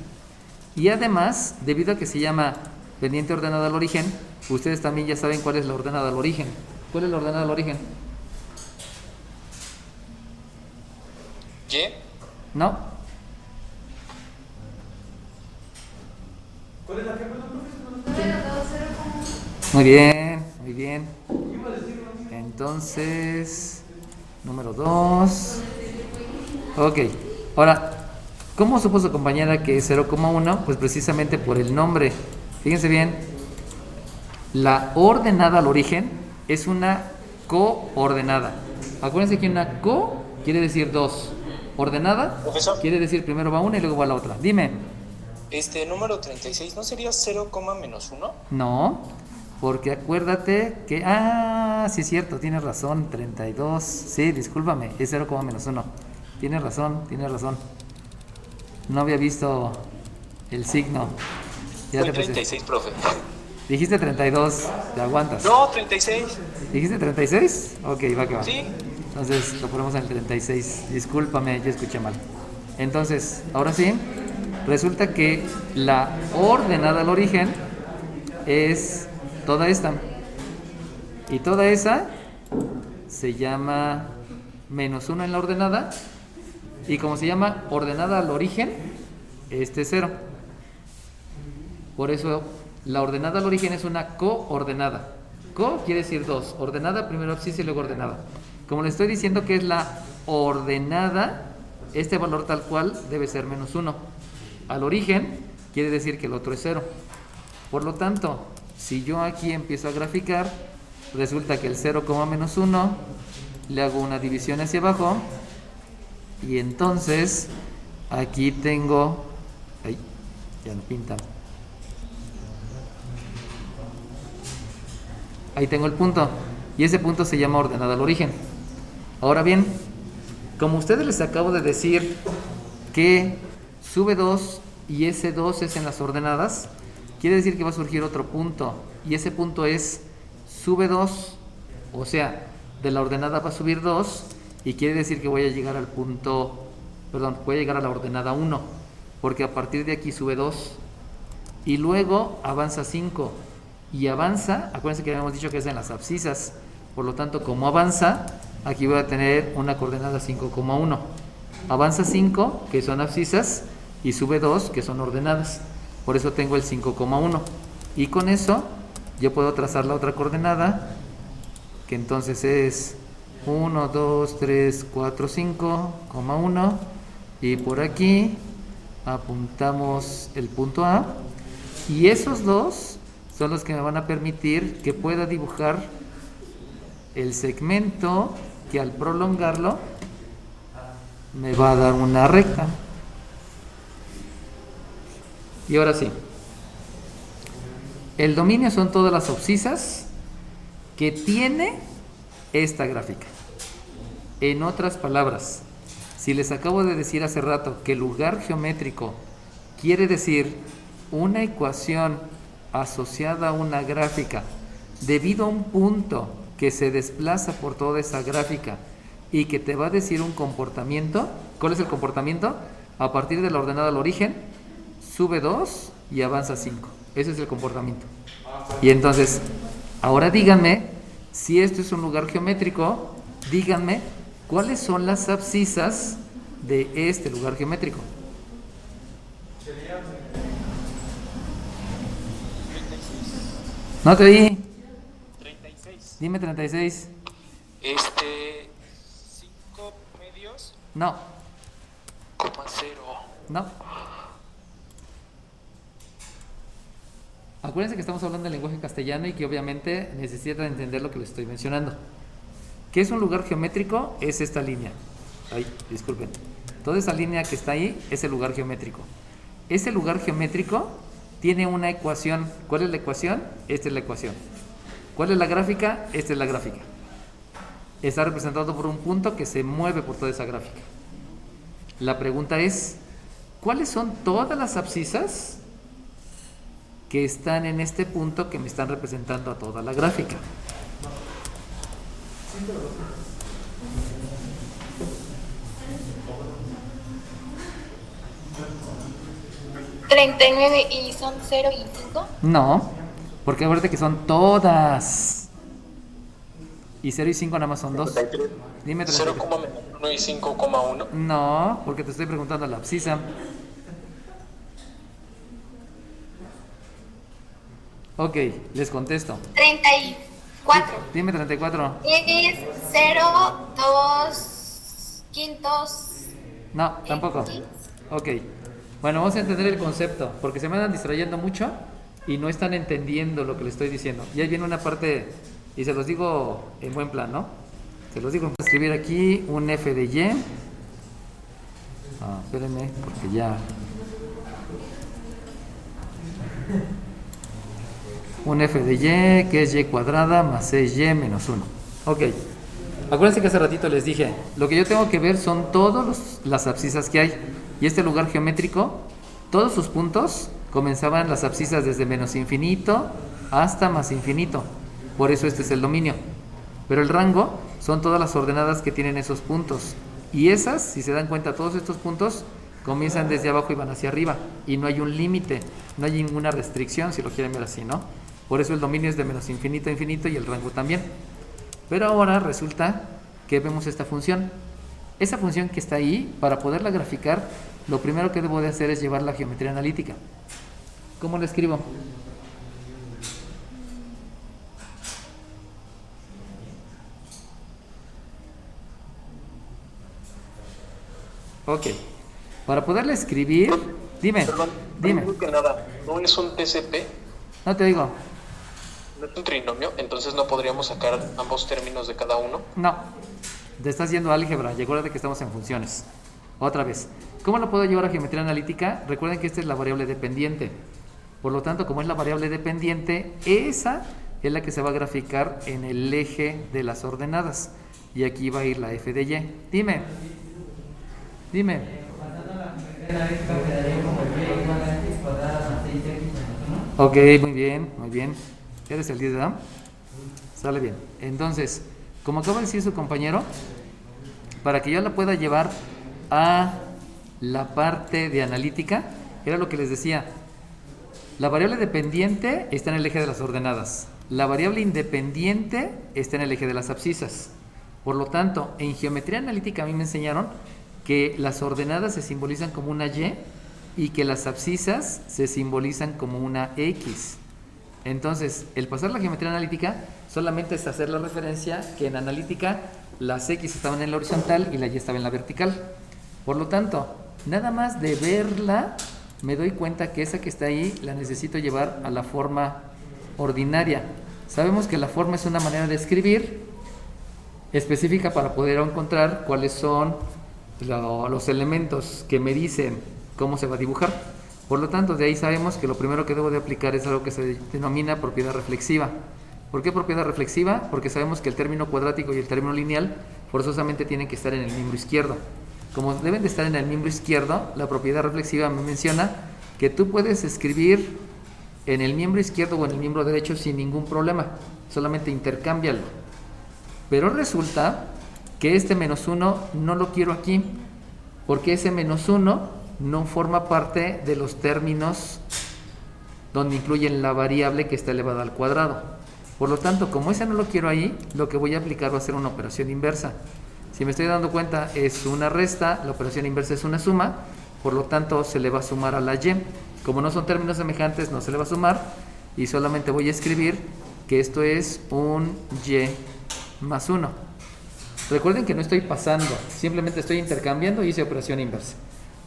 Y además, debido a que se llama pendiente ordenada al origen, ustedes también ya saben cuál es la ordenada al origen. ¿Cuál es la ordenada al origen? ¿Y? ¿No? ¿Cuál es la que Muy bien, muy bien. Entonces, número 2. Ok, ahora, ¿cómo supo su compañera que es 0,1? Pues precisamente por el nombre. Fíjense bien, la ordenada al origen es una coordenada. Acuérdense que una co quiere decir 2. Ordenada Profesor. quiere decir primero va una y luego va la otra. Dime. Número 36, ¿no sería 0, menos 1? No, porque acuérdate que... sí es cierto, tienes razón, 32. Sí, discúlpame, es 0, menos 1. Tienes razón, tienes razón. No había visto el signo. Ya Fue te puse. 36, profe. Dijiste 32, te aguantas. No, 36. ¿Dijiste 36? Ok, va que va. Sí. Entonces lo ponemos en el 36. Discúlpame, yo escuché mal. Entonces, ahora sí, resulta que la ordenada al origen es toda esta. Y toda esa se llama menos 1 en la ordenada. Y como se llama ordenada al origen, este es 0. Por eso la ordenada al origen es una coordenada. Co quiere decir 2. Ordenada, primero abscisa y luego ordenada. Como le estoy diciendo que es la ordenada, este valor tal cual debe ser menos 1. Al origen quiere decir que el otro es 0. Por lo tanto, si yo aquí empiezo a graficar, resulta que el 0, menos 1, le hago una división hacia abajo, y entonces aquí tengo... Ay, ya no pinta. Ahí tengo el punto, y ese punto se llama ordenada al origen. Ahora bien, como ustedes les acabo de decir que sube 2 y ese 2 es en las ordenadas, quiere decir que va a surgir otro punto, y ese punto es sube 2, o sea, de la ordenada va a subir 2, y quiere decir que voy a llegar al punto, perdón, voy a llegar a la ordenada 1, porque a partir de aquí sube 2 y luego avanza 5 y avanza, acuérdense que habíamos dicho que es en las abscisas, por lo tanto como avanza, aquí voy a tener una coordenada 5,1, avanza 5 que son abscisas y sube 2 que son ordenadas, por eso tengo el 5,1 y con eso yo puedo trazar la otra coordenada que entonces es 1, 2, 3, 4, 5,1 y por aquí apuntamos el punto A y esos dos son los que me van a permitir que pueda dibujar el segmento que al prolongarlo me va a dar una recta. Y ahora sí, el dominio son todas las abscisas que tiene esta gráfica. En otras palabras, si les acabo de decir hace rato que lugar geométrico quiere decir una ecuación asociada a una gráfica debido a un punto que se desplaza por toda esa gráfica y que te va a decir un comportamiento, ¿cuál es el comportamiento? A partir de la ordenada al origen, sube 2 y avanza 5. Ese es el comportamiento. Y entonces, ahora díganme, si esto es un lugar geométrico, díganme cuáles son las abscisas de este lugar geométrico. No te di. 36. Dime 36. 5 medios, No, coma 0. no. Acuérdense que estamos hablando del lenguaje castellano y que obviamente necesitan entender lo que les estoy mencionando. ¿Qué es un lugar geométrico? Es esta línea. Ay, disculpen. Toda esa línea que está ahí es el lugar geométrico. Ese lugar geométrico tiene una ecuación. ¿Cuál es la ecuación? Esta es la ecuación. ¿Cuál es la gráfica? Esta es la gráfica. Está representado por un punto que se mueve por toda esa gráfica. La pregunta es, ¿cuáles son todas las abscisas que están en este punto que me están representando a toda la gráfica? ¿39 y son 0 y 5? No, porque acuérdate que son todas. Y 0 y 5 nada más son 2. Dime 0, 33. 1 y 5,1. No, porque te estoy preguntando la abscisa. Ok, les contesto. 34. Dime 34. Es 0, 2 quintos. No, tampoco. X. Ok. Bueno, vamos a entender el concepto, porque se me andan distrayendo mucho y no están entendiendo lo que les estoy diciendo. Y ahí viene una parte, y se los digo en buen plan, ¿no? Se los digo, voy a escribir aquí un f de y. Espérenme, porque ya... Un f de y, que es y cuadrada más 6y menos 1. Ok. Acuérdense que hace ratito les dije, lo que yo tengo que ver son todas las abscisas que hay. Y este lugar geométrico, todos sus puntos comenzaban las abscisas desde menos infinito hasta más infinito. Por eso este es el dominio. Pero el rango son todas las ordenadas que tienen esos puntos. Y esas, si se dan cuenta, todos estos puntos comienzan desde abajo y van hacia arriba. Y no hay un límite, no hay ninguna restricción, si lo quieren ver así, ¿no? Por eso el dominio es de menos infinito a infinito y el rango también. Pero ahora resulta que vemos esta función. Esa función que está ahí, para poderla graficar, lo primero que debo de hacer es llevar la geometría analítica. ¿Cómo la escribo? Ok. Para poderla escribir, dime, Perdón, dime. primero que nada, ¿no es un TCP? No te digo. ¿No es un trinomio? Entonces no podríamos sacar ambos términos de cada uno. No. Te estás yendo a álgebra y acuérdate que estamos en funciones. Otra vez. ¿Cómo lo puedo llevar a geometría analítica? Recuerden que esta es la variable dependiente. Por lo tanto, como es la variable dependiente, esa es la que se va a graficar en el eje de las ordenadas. Y aquí va a ir la f de y. Dime. Dime. Pasando la geometría analítica quedaría como y igual a x cuadrada más 6x menos 1. Ok, muy bien, muy bien. ¿Eres el 10 de edad? Sale bien. Entonces, como acaba de decir su compañero, para que yo la pueda llevar a la parte de analítica, era lo que les decía. La variable dependiente está en el eje de las ordenadas. La variable independiente está en el eje de las abscisas. Por lo tanto, en geometría analítica a mí me enseñaron que las ordenadas se simbolizan como una Y que las abscisas se simbolizan como una X. Entonces, el pasar la geometría analítica solamente es hacer la referencia que en analítica las X estaban en la horizontal y la Y estaba en la vertical. Por lo tanto, nada más de verla, me doy cuenta que esa que está ahí la necesito llevar a la forma ordinaria. Sabemos que la forma es una manera de escribir específica para poder encontrar cuáles son los elementos que me dicen cómo se va a dibujar. Por lo tanto, de ahí sabemos que lo primero que debo de aplicar es algo que se denomina propiedad reflexiva. ¿Por qué propiedad reflexiva? Porque sabemos que el término cuadrático y el término lineal forzosamente tienen que estar en el miembro izquierdo. Como deben de estar en el miembro izquierdo, la propiedad reflexiva me menciona que tú puedes escribir en el miembro izquierdo o en el miembro derecho sin ningún problema, solamente intercámbialo. Pero resulta que este -1 no lo quiero aquí, porque ese -1 no forma parte de los términos donde incluyen la variable que está elevada al cuadrado. Por lo tanto, como ese no lo quiero ahí, lo que voy a aplicar va a ser una operación inversa. Si me estoy dando cuenta, es una resta, la operación inversa es una suma, por lo tanto se le va a sumar a la y. Como no son términos semejantes, no se le va a sumar, y solamente voy a escribir que esto es un y más 1. Recuerden que no estoy pasando, simplemente estoy intercambiando y hice operación inversa.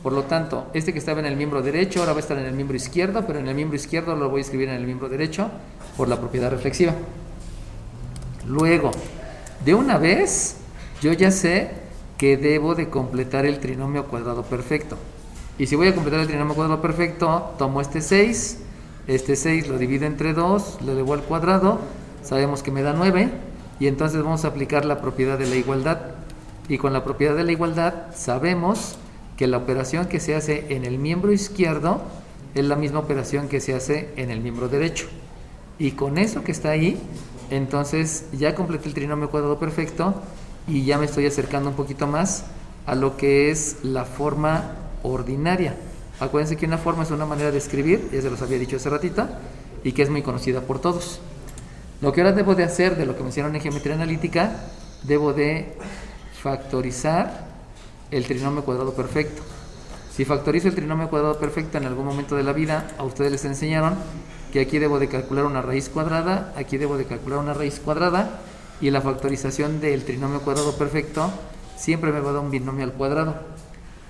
Por lo tanto, este que estaba en el miembro derecho ahora va a estar en el miembro izquierdo, pero en el miembro izquierdo lo voy a escribir en el miembro derecho por la propiedad reflexiva. Luego, de una vez, yo ya sé que debo de completar el trinomio cuadrado perfecto. Y si voy a completar el trinomio cuadrado perfecto, tomo este 6 lo divido entre 2, lo elevo al cuadrado, sabemos que me da 9, y entonces vamos a aplicar la propiedad de la igualdad. Y con la propiedad de la igualdad sabemos que la operación que se hace en el miembro izquierdo es la misma operación que se hace en el miembro derecho. Y con eso que está ahí, entonces ya completé el trinomio cuadrado perfecto y ya me estoy acercando un poquito más a lo que es la forma ordinaria. Acuérdense que una forma es una manera de escribir, ya se los había dicho hace ratito, y que es muy conocida por todos. Lo que ahora debo de hacer, de lo que me enseñaron en geometría analítica, debo de factorizar el trinomio cuadrado perfecto. Si factorizo el trinomio cuadrado perfecto en algún momento de la vida, a ustedes les enseñaron que aquí debo de calcular una raíz cuadrada, aquí debo de calcular una raíz cuadrada, y la factorización del trinomio cuadrado perfecto siempre me va a dar un binomio al cuadrado.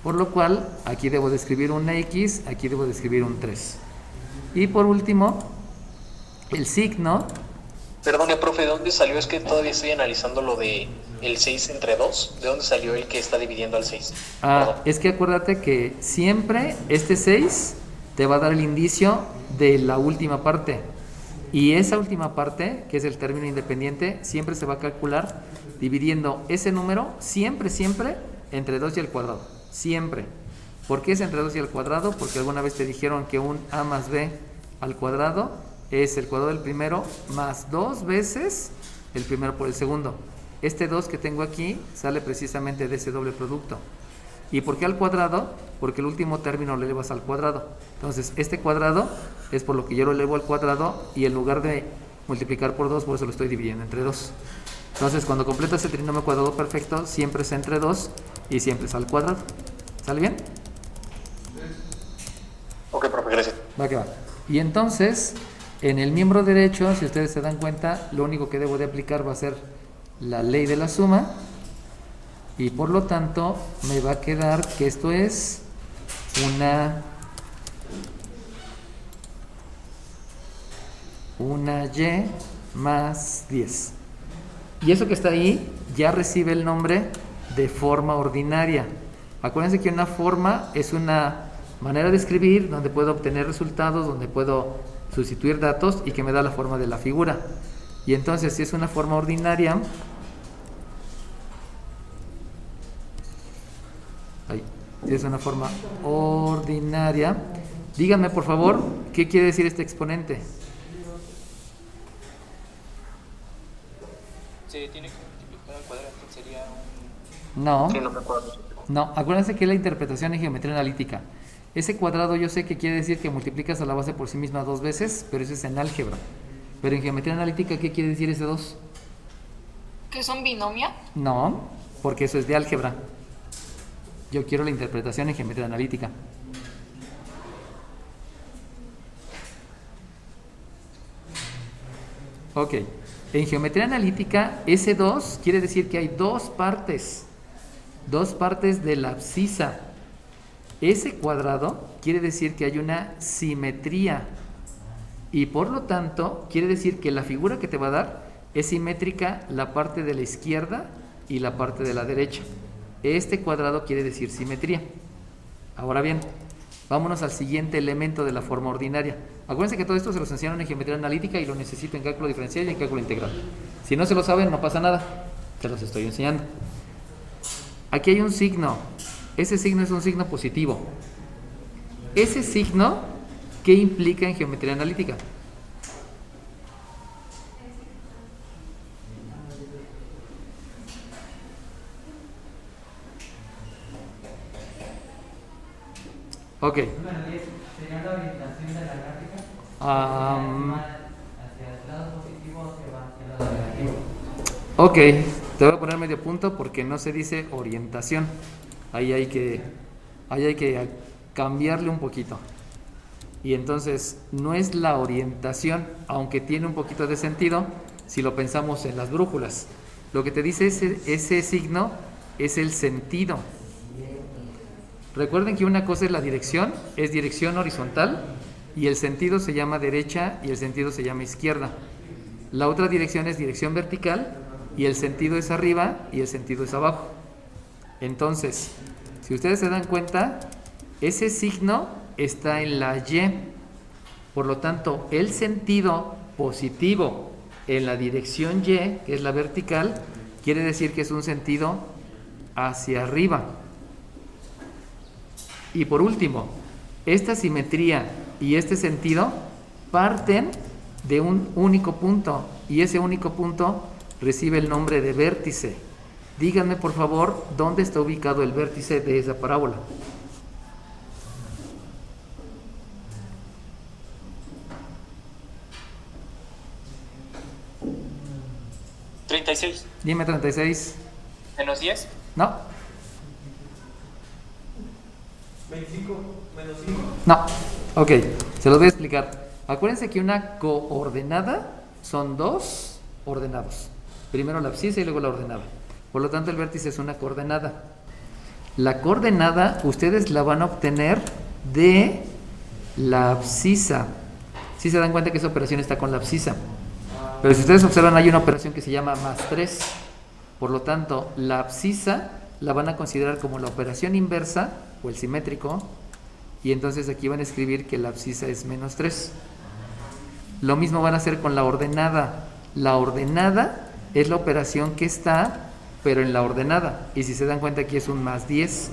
Por lo cual, aquí debo de escribir un x, aquí debo de escribir un 3. Y por último, el signo. Perdone, profe, ¿de dónde salió? Es que todavía estoy analizando lo de el 6 entre 2. ¿De dónde salió el que está dividiendo al 6? Es que acuérdate que siempre este 6 te va a dar el indicio de la última parte. Y esa última parte, que es el término independiente, siempre se va a calcular dividiendo ese número siempre entre 2 y al cuadrado. Siempre. ¿Por qué es entre 2 y al cuadrado? Porque alguna vez te dijeron que un a más b al cuadrado es el cuadrado del primero más 2 veces el primero por el segundo. Este 2 que tengo aquí sale precisamente de ese doble producto. ¿Y por qué al cuadrado? Porque el último término lo elevas al cuadrado. Entonces, este cuadrado es por lo que yo lo elevo al cuadrado, y en lugar de multiplicar por 2, por eso lo estoy dividiendo entre 2. Entonces, cuando completas el trinomio cuadrado perfecto, siempre es entre 2 y siempre es al cuadrado. ¿Sale bien? Ok, profe, gracias. Va que va. Y entonces, en el miembro derecho, si ustedes se dan cuenta, lo único que debo de aplicar va a ser la ley de la suma, y por lo tanto me va a quedar que esto es una y más 10. Y eso que está ahí ya recibe el nombre de forma ordinaria. Acuérdense que una forma es una manera de escribir donde puedo obtener resultados, donde puedo sustituir datos y que me da la forma de la figura. Y entonces, si es una forma ordinaria, si es una forma ordinaria, díganme por favor, ¿qué quiere decir este exponente? Se tiene que multiplicar al cuadrado, entonces sería un No, Sí, no me acuerdo. no, acuérdense que es la interpretación en geometría analítica. Ese cuadrado yo sé que quiere decir que multiplicas a la base por sí misma 2 veces, pero eso es en álgebra. Pero en geometría analítica, ¿qué quiere decir ese 2? ¿Que son binomio? No, porque eso es de álgebra. Yo quiero la interpretación en geometría analítica. Ok, en geometría analítica, ese 2 quiere decir que hay dos partes de la abscisa. Ese cuadrado quiere decir que hay una simetría y por lo tanto quiere decir que la figura que te va a dar es simétrica la parte de la izquierda y la parte de la derecha. Este cuadrado quiere decir simetría. Ahora bien, vámonos al siguiente elemento de la forma ordinaria. Acuérdense que todo esto se los enseñaron en geometría analítica y lo necesito en cálculo diferencial y en cálculo integral. Si no se lo saben, no pasa nada, se los estoy enseñando. Aquí hay un signo. Ese signo es un signo positivo. Ese signo, ¿qué implica en geometría analítica? Ok. Bueno, sería la orientación de la gráfica. Hacia el lado positivo o hacia el lado negativo. Ok, te voy a poner medio punto porque no se dice orientación. Ahí hay que cambiarle un poquito. Y entonces no es la orientación, aunque tiene un poquito de sentido si lo pensamos en las brújulas. Lo que te dice ese signo es el sentido. Recuerden que una cosa es la dirección, es dirección horizontal, y el sentido se llama derecha y el sentido se llama izquierda. La otra dirección es dirección vertical y el sentido es arriba y el sentido es abajo. Entonces, si ustedes se dan cuenta, ese signo está en la Y. Por lo tanto, el sentido positivo en la dirección Y, que es la vertical, quiere decir que es un sentido hacia arriba. Y por último, esta simetría y este sentido parten de un único punto y ese único punto recibe el nombre de vértice. Díganme por favor dónde está ubicado el vértice de esa parábola. ¿36? Dime 36. ¿Menos 10? No. 25 menos 5. No, ok, se los voy a explicar. Acuérdense que una coordenada son dos ordenados. Primero la abscisa y luego la ordenada. Por lo tanto, el vértice es una coordenada. La coordenada ustedes la van a obtener de la abscisa. Si se dan cuenta que esa operación está con la abscisa. Pero si ustedes observan, hay una operación que se llama más 3. Por lo tanto, la abscisa la van a considerar como la operación inversa o el simétrico, y entonces aquí van a escribir que la abscisa es menos 3. Lo mismo van a hacer con la ordenada. La ordenada es la operación que está, pero en la ordenada, y si se dan cuenta aquí es un más 10.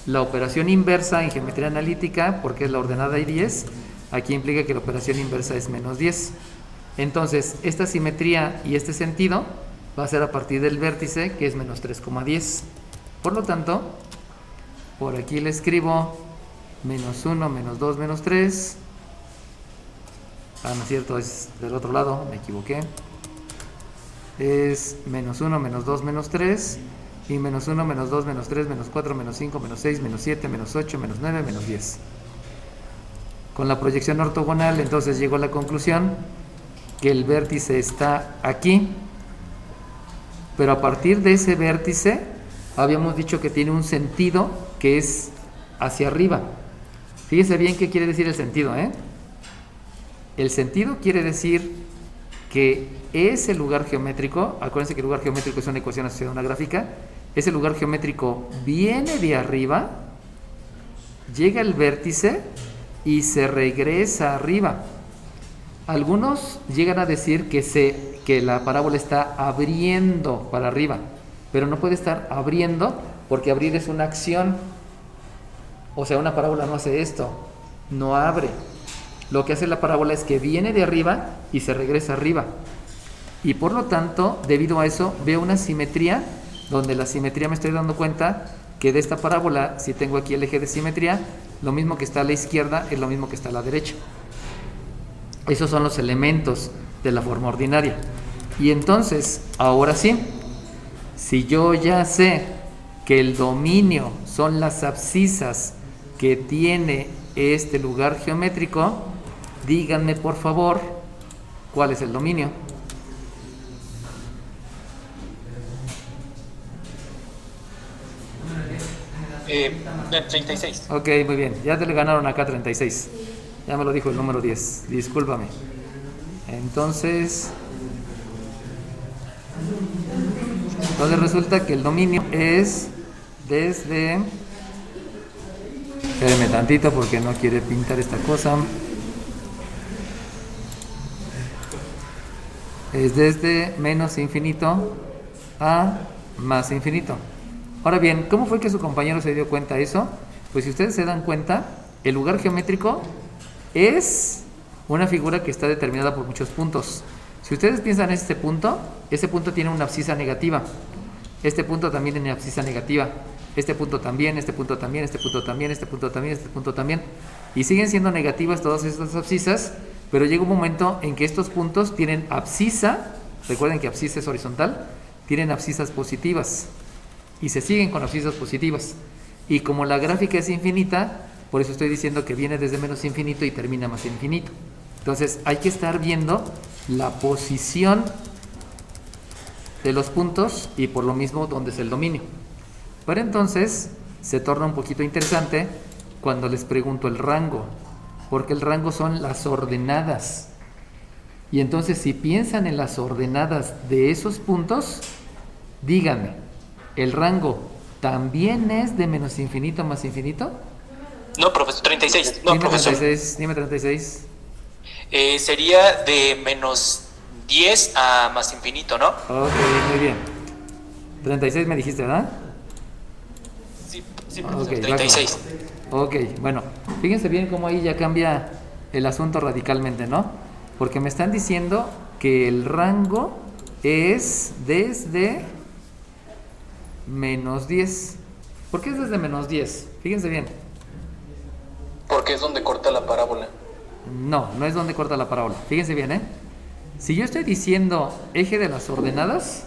La operación inversa en geometría analítica, porque es la ordenada y 10, aquí implica que la operación inversa es menos 10. Entonces, esta simetría y este sentido va a ser a partir del vértice, que es menos 3,10. Por lo tanto, por aquí le escribo menos 1, menos 2, menos 3. Ah, no es cierto, es del otro lado, me equivoqué. Es menos 1, menos 2, menos 3. Y menos 1, menos 2, menos 3, menos 4, menos 5, menos 6, menos 7, menos 8, menos 9, menos 10. Con la proyección ortogonal, entonces llego a la conclusión que el vértice está aquí. Pero a partir de ese vértice, habíamos dicho que tiene un sentido que es hacia arriba. Fíjese bien qué quiere decir el sentido, ¿eh? El sentido quiere decir que ese lugar geométrico, acuérdense que el lugar geométrico es una ecuación asociada a una gráfica, ese lugar geométrico viene de arriba, llega al vértice y se regresa arriba. Algunos llegan a decir que la parábola está abriendo para arriba, pero no puede estar abriendo porque abrir es una acción. O sea, una parábola no hace esto, no abre. Lo que hace la parábola es que viene de arriba y se regresa arriba. Y por lo tanto, debido a eso, veo una simetría donde la simetría me estoy dando cuenta que de esta parábola, si tengo aquí el eje de simetría, lo mismo que está a la izquierda es lo mismo que está a la derecha. Esos son los elementos de la forma ordinaria. Y entonces, ahora sí, si yo ya sé que el dominio son las abscisas que tiene este lugar geométrico, díganme por favor cuál es el dominio. De 36. Ok, muy bien, ya te le ganaron acá 36. Ya me lo dijo el número 10, discúlpame. Entonces resulta que el dominio es desde... Espérenme tantito porque no quiere pintar esta cosa. Es desde menos infinito a más infinito. Ahora bien, ¿cómo fue que su compañero se dio cuenta de eso? Pues si ustedes se dan cuenta, el lugar geométrico es una figura que está determinada por muchos puntos. Si ustedes piensan en este punto, ese punto tiene una abscisa negativa. Este punto también tiene abscisa negativa. Este punto también, este punto también, este punto también, este punto también, este punto también. Y siguen siendo negativas todas estas abscisas, pero llega un momento en que estos puntos tienen abscisa, recuerden que abscisa es horizontal, tienen abscisas positivas. Y se siguen con abscisas positivas. Y como la gráfica es infinita, por eso estoy diciendo que viene desde menos infinito y termina más infinito. Entonces hay que estar viendo la posición de los puntos y por lo mismo dónde es el dominio. Pero entonces se torna un poquito interesante cuando les pregunto el rango, porque el rango son las ordenadas. Y entonces si piensan en las ordenadas de esos puntos, díganme, ¿el rango también es de menos infinito a más infinito? No, profesor, 36. No, Dime profesor. 36, dime 36. Sería de menos 10 a más infinito, ¿no? Ok, muy bien. 36 me dijiste, ¿verdad? Sí, profesor, Ok, 36. Ok, bueno, fíjense bien cómo ahí ya cambia el asunto radicalmente, ¿no? Porque me están diciendo que el rango es desde menos 10. ¿Por qué es desde menos 10? Fíjense bien. Porque es donde corta la parábola. No, no es donde corta la parábola. Fíjense bien, ¿eh? Si yo estoy diciendo eje de las ordenadas,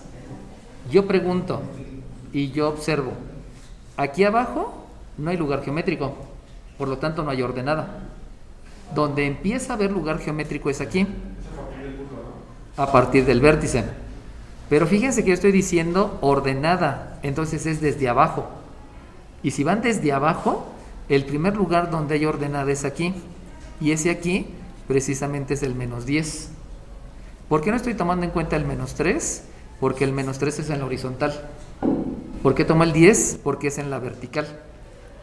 yo pregunto y yo observo. Aquí abajo no hay lugar geométrico, por lo tanto no hay ordenada. Donde empieza a haber lugar geométrico es aquí, a partir del vértice. Pero fíjense que yo estoy diciendo ordenada, entonces es desde abajo. Y si van desde abajo, el primer lugar donde hay ordenada es aquí. Y ese aquí precisamente es el menos 10. ¿Por qué no estoy tomando en cuenta el menos 3? Porque el menos 3 es en la horizontal. ¿Por qué tomo el 10? Porque es en la vertical.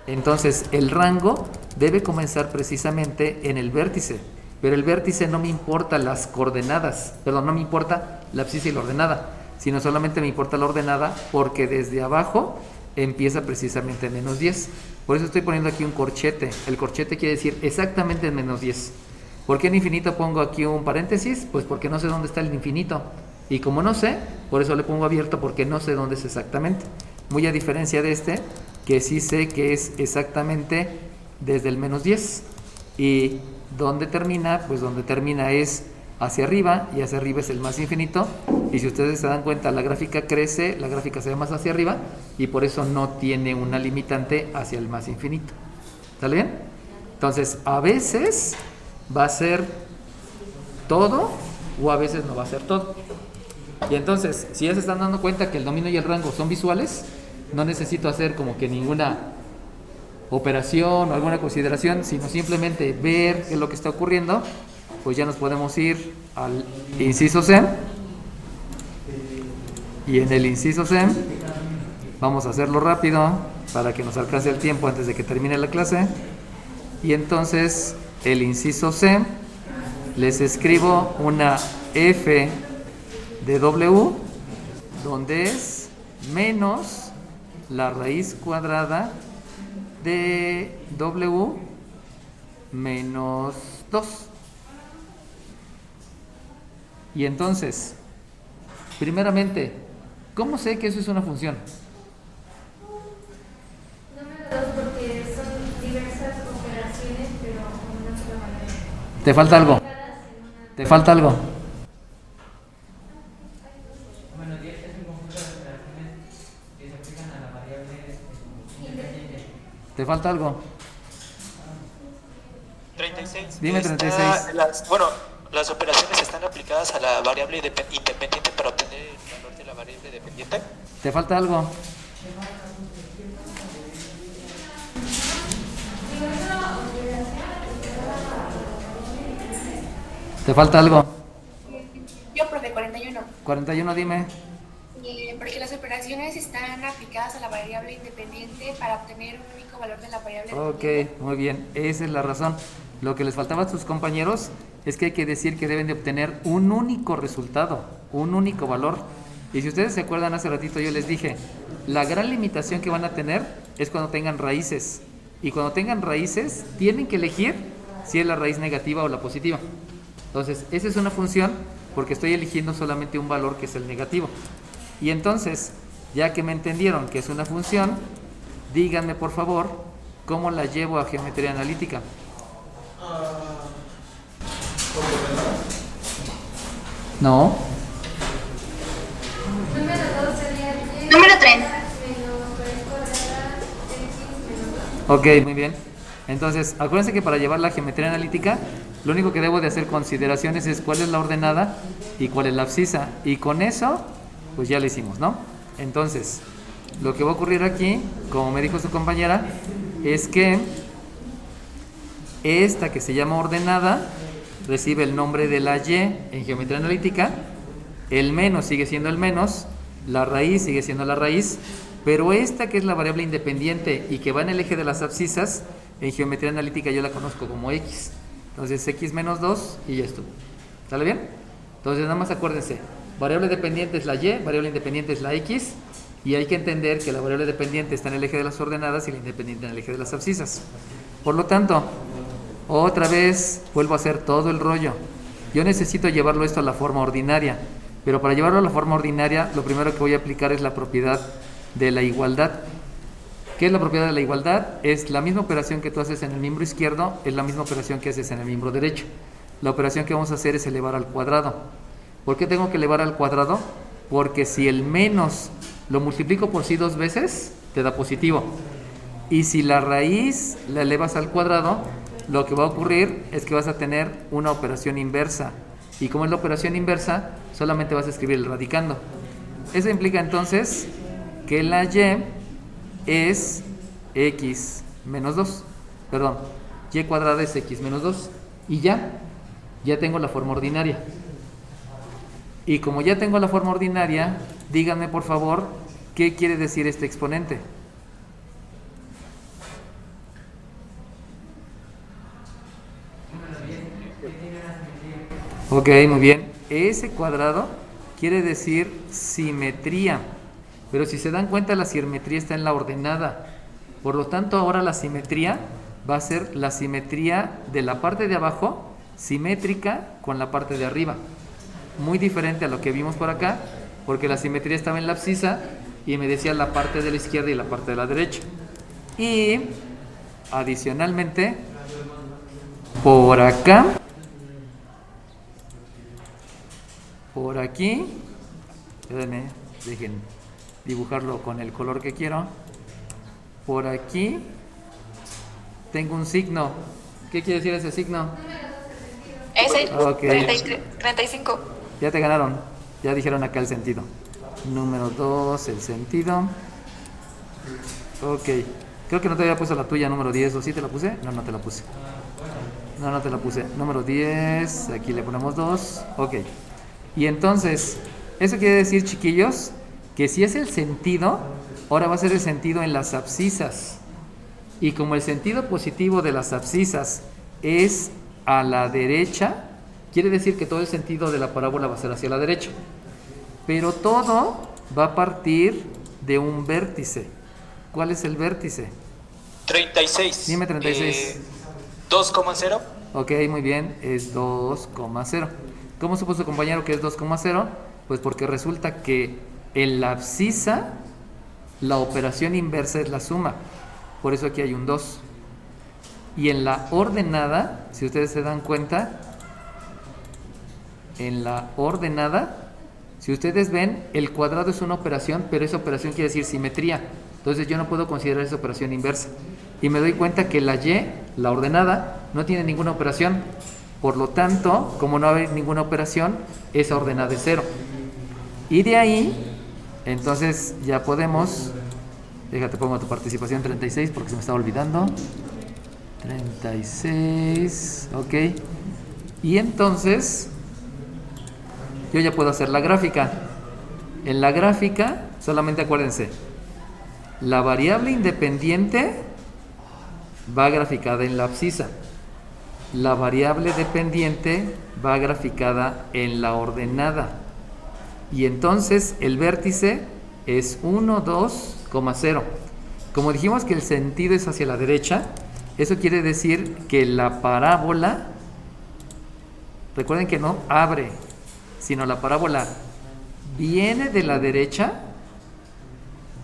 Entonces el rango debe comenzar precisamente en el vértice. Pero el vértice no me importa las coordenadas, perdón, no me importa la abscisa y la ordenada, sino solamente me importa la ordenada porque desde abajo empieza precisamente en menos 10. Por eso estoy poniendo aquí un corchete. El corchete quiere decir exactamente en menos 10. ¿Por qué en infinito pongo aquí un paréntesis? Pues porque no sé dónde está el infinito. Y como no sé, por eso le pongo abierto porque no sé dónde es exactamente. Muy a diferencia de este, que sí sé que es exactamente desde el menos 10. Y ¿dónde termina? Pues donde termina es hacia arriba, y hacia arriba es el más infinito. Y si ustedes se dan cuenta, la gráfica crece, la gráfica se ve más hacia arriba, y por eso no tiene una limitante hacia el más infinito. ¿Sale bien? Entonces, a veces va a ser todo, o a veces no va a ser todo. Y entonces, si ya se están dando cuenta que el dominio y el rango son visuales, no necesito hacer como que ninguna operación o alguna consideración, sino simplemente ver qué es lo que está ocurriendo. Pues ya nos podemos ir al inciso C. Y en el inciso C vamos a hacerlo rápido para que nos alcance el tiempo antes de que termine la clase. Y entonces el inciso C, les escribo una f de w, donde es menos la raíz cuadrada de w menos 2. Y entonces, primeramente, ¿Cómo sé que eso es una función? Número 2, porque son diversas operaciones, pero con una sola variable. ¿Te falta algo? ¿Te falta algo? Bueno, 10 es un conjunto de operaciones que se aplican a la variable independiente. ¿Te falta algo? 36. Dime 36. Las operaciones están aplicadas a la variable independiente para obtener el valor de la variable dependiente. ¿Te falta algo? ¿Te falta algo? Yo, profe, 41. 41, dime. Porque las operaciones están aplicadas a la variable independiente para obtener un único valor de la variable dependiente. Ok, muy bien. Esa es la razón. Lo que les faltaba a tus compañeros es que hay que decir que deben de obtener un único resultado, un único valor. Y si ustedes se acuerdan, hace ratito yo les dije, la gran limitación que van a tener es cuando tengan raíces. Y cuando tengan raíces, tienen que elegir si es la raíz negativa o la positiva. Entonces, esa es una función porque estoy eligiendo solamente un valor que es el negativo. Y entonces, ya que me entendieron que es una función, díganme por favor cómo la llevo a geometría analítica. No. Número 2 sería y Número 3. menos raíz cuadrada x menos 2. Ok, muy bien. Entonces, acuérdense que para llevar la geometría analítica, lo único que debo de hacer consideraciones es cuál es la ordenada y cuál es la abscisa. Y con eso, pues ya lo hicimos, ¿no? Entonces, lo que va a ocurrir aquí, como me dijo su compañera, es que esta que se llama ordenada recibe el nombre de la y en geometría analítica, el menos sigue siendo el menos, la raíz sigue siendo la raíz, pero esta que es la variable independiente y que va en el eje de las abscisas, en geometría analítica yo la conozco como x. Entonces x menos 2 y ya estuvo. ¿Sale bien? Entonces nada más acuérdense, variable dependiente es la y, variable independiente es la x, y hay que entender que la variable dependiente está en el eje de las ordenadas y la independiente en el eje de las abscisas. Por lo tanto, otra vez vuelvo a hacer todo el rollo. Yo necesito llevarlo esto a la forma ordinaria, pero para llevarlo a la forma ordinaria, lo primero que voy a aplicar es la propiedad de la igualdad. ¿Qué es la propiedad de la igualdad? Es la misma operación que tú haces en el miembro izquierdo, es la misma operación que haces en el miembro derecho. La operación que vamos a hacer es elevar al cuadrado. ¿Por qué tengo que elevar al cuadrado? Porque si el menos lo multiplico por sí 2 veces, te da positivo. Y si la raíz la elevas al cuadrado, lo que va a ocurrir es que vas a tener una operación inversa. Y como es la operación inversa, solamente vas a escribir el radicando. Eso implica entonces que la y es x menos 2. Perdón, y cuadrada es x menos 2. Y ya tengo la forma ordinaria. Y como ya tengo la forma ordinaria, díganme por favor, ¿qué quiere decir este exponente? Ok, muy bien. Ese cuadrado quiere decir simetría. Pero si se dan cuenta, la simetría está en la ordenada. Por lo tanto, ahora la simetría va a ser la simetría de la parte de abajo, simétrica con la parte de arriba. Muy diferente a lo que vimos por acá, porque la simetría estaba en la abscisa y me decía la parte de la izquierda y la parte de la derecha. Y adicionalmente, por acá, por aquí, espérenme, dejen dibujarlo con el color que quiero. Por aquí tengo un signo. ¿Qué quiere decir ese signo? Ese, Ok. 35. Ya te ganaron. Ya dijeron acá el sentido. Número 2, el sentido. Ok. Creo que no te había puesto la tuya, número 10. ¿O sí te la puse? No, no te la puse. No te la puse. Número 10. Aquí le ponemos 2. Ok. Y entonces, eso quiere decir, chiquillos, que si es el sentido, ahora va a ser el sentido en las abscisas. Y como el sentido positivo de las abscisas es a la derecha, quiere decir que todo el sentido de la parábola va a ser hacia la derecha. Pero todo va a partir de un vértice. ¿Cuál es el vértice? 36. Dime 36. 2,0. Ok, muy bien, es 2,0. ¿Cómo supo su compañero que es 2,0? Pues porque resulta que En la abscisa, la operación inversa es la suma. Por eso aquí hay un 2. Y en la ordenada, si ustedes se dan cuenta, en la ordenada, si ustedes ven, el cuadrado es una operación, pero esa operación quiere decir simetría. Entonces yo no puedo considerar esa operación inversa. Y me doy cuenta que la y, la ordenada, no tiene ninguna operación. Por lo tanto, como no hay ninguna operación, esa ordenada es 0. Y de ahí, entonces ya podemos... Déjate, pongo tu participación 36 porque se me estaba olvidando. 36, ok. Y entonces, yo ya puedo hacer la gráfica. En la gráfica, solamente acuérdense, la variable independiente va graficada en la abscisa. La variable dependiente va graficada en la ordenada. Y entonces el vértice es 1, 2, 0. Como dijimos que el sentido es hacia la derecha, eso quiere decir que la parábola, recuerden que no abre, sino la parábola viene de la derecha,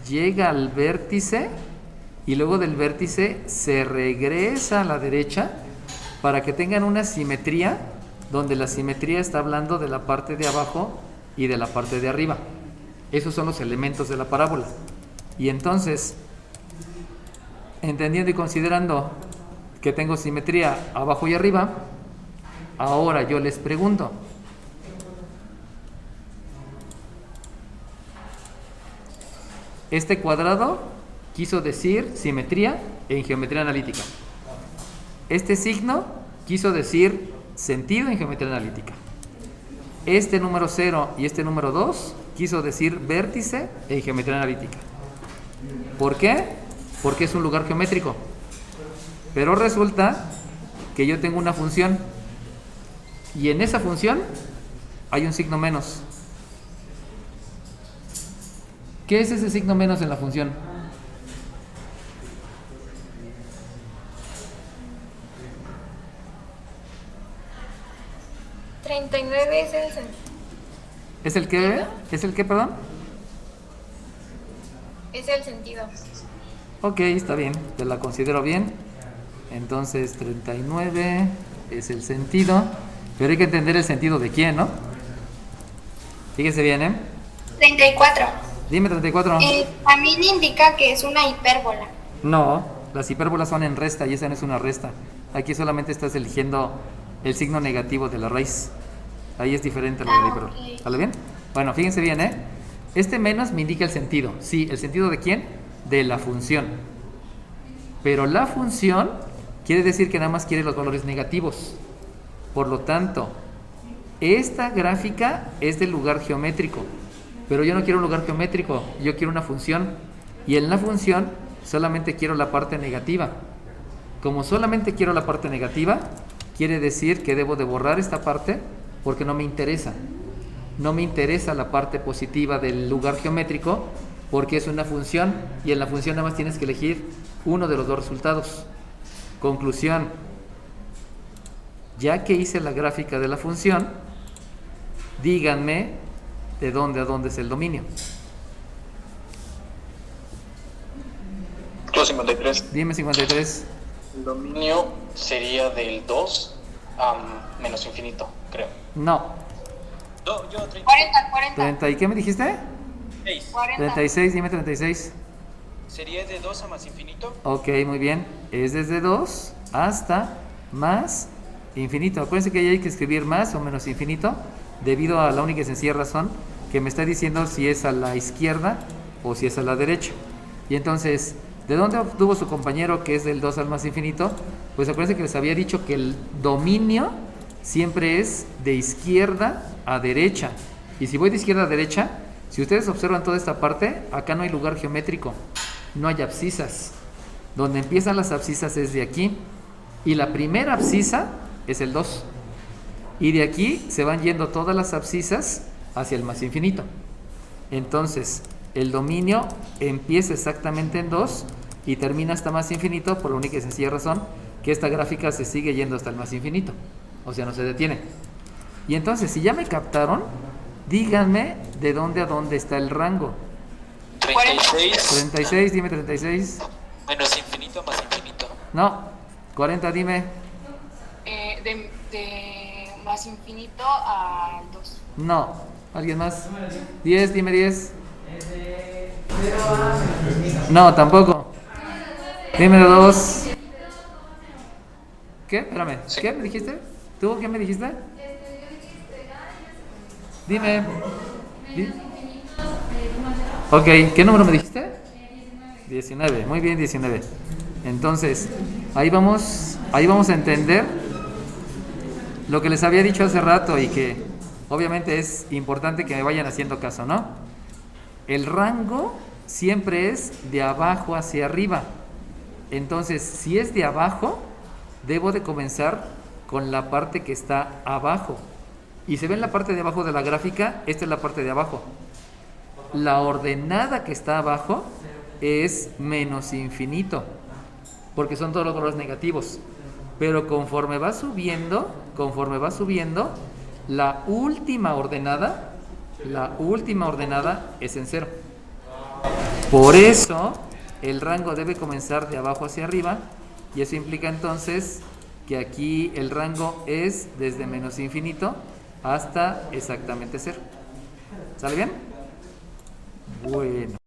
llega al vértice y luego del vértice se regresa a la derecha para que tengan una simetría, donde la simetría está hablando de la parte de abajo y de la parte de arriba. Esos son los elementos de la parábola. Y entonces, entendiendo y considerando que tengo simetría abajo y arriba, ahora yo les pregunto, este cuadrado quiso decir simetría en geometría analítica. Este signo quiso decir sentido en geometría analítica. Este número 0 y este número 2 quiso decir vértice en geometría analítica. ¿Por qué? Porque es un lugar geométrico. Pero resulta que yo tengo una función y en esa función hay un signo menos. ¿Qué es ese signo menos en la función? ¿Es el qué? ¿Es el qué, perdón? Es el sentido. Ok, está bien, te la considero bien. Entonces 39 es el sentido, pero hay que entender el sentido de quién, ¿no? Fíjense bien, ¿eh? 34. Dime 34. También indica que es una hipérbola. No, las hipérbolas son en resta y esa no es una resta. Aquí solamente estás eligiendo el signo negativo de la raíz. Ahí es diferente a lo de la hipérbola. Ok. ¿Sale bien? Bueno, fíjense bien, ¿eh? Este menos me indica el sentido. Sí, ¿el sentido de quién? De la función. Pero la función quiere decir que nada más quiere los valores negativos. Por lo tanto, esta gráfica es del lugar geométrico. Pero yo no quiero un lugar geométrico, yo quiero una función. Y en la función solamente quiero la parte negativa. Como solamente quiero la parte negativa, quiere decir que debo de borrar esta parte porque no me interesa. No me interesa la parte positiva del lugar geométrico porque es una función y en la función nada más tienes que elegir uno de los dos resultados. Conclusión: ya que hice la gráfica de la función, díganme de dónde a dónde es el dominio. Yo 53. Dime 53. El dominio sería del 2 a menos infinito, creo. No. Yo 30. 40. 30. ¿Y qué me dijiste? 6. 36, dime 36. ¿Sería de 2 a más infinito? Ok, muy bien. Es desde 2 hasta más infinito. Acuérdense que ahí hay que escribir más o menos infinito debido a la única y sencilla razón que me está diciendo si es a la izquierda o si es a la derecha. Y entonces, ¿de dónde obtuvo su compañero que es del 2 al más infinito? Pues acuérdense que les había dicho que el dominio siempre es de izquierda a derecha. Y si voy de izquierda a derecha, si ustedes observan toda esta parte, acá no hay lugar geométrico, no hay abscisas. Donde empiezan las abscisas es de aquí. Y la primera abscisa es el 2. Y de aquí se van yendo todas las abscisas hacia el más infinito. Entonces, el dominio empieza exactamente en 2 y termina hasta más infinito por la única y sencilla razón que esta gráfica se sigue yendo hasta el más infinito. O sea, no se detiene. Y entonces, si ya me captaron, díganme de dónde a dónde está el rango. 36 36, dime 36. menos infinito más infinito. No, 40, dime. De más infinito al 2. No, ¿alguien más? 10, dime 10. Es de 0 a menos infinito. No, tampoco. Dime 2. ¿Qué? Espérame. Sí. ¿Qué me dijiste? ¿Tú qué me dijiste? Dime. Ok, ¿qué número me dijiste? 19, muy bien, 19. Entonces, ahí vamos a entender lo que les había dicho hace rato y que obviamente es importante que me vayan haciendo caso, ¿no? El rango siempre es de abajo hacia arriba. Entonces, si es de abajo, debo de comenzar con la parte que está abajo. Y se ve en la parte de abajo de la gráfica, esta es la parte de abajo. La ordenada que está abajo es menos infinito, porque son todos los valores negativos. Pero conforme va subiendo, la última ordenada es en 0. Por eso el rango debe comenzar de abajo hacia arriba, y eso implica entonces que aquí el rango es desde menos infinito hasta exactamente 0. ¿Sale bien? Bueno.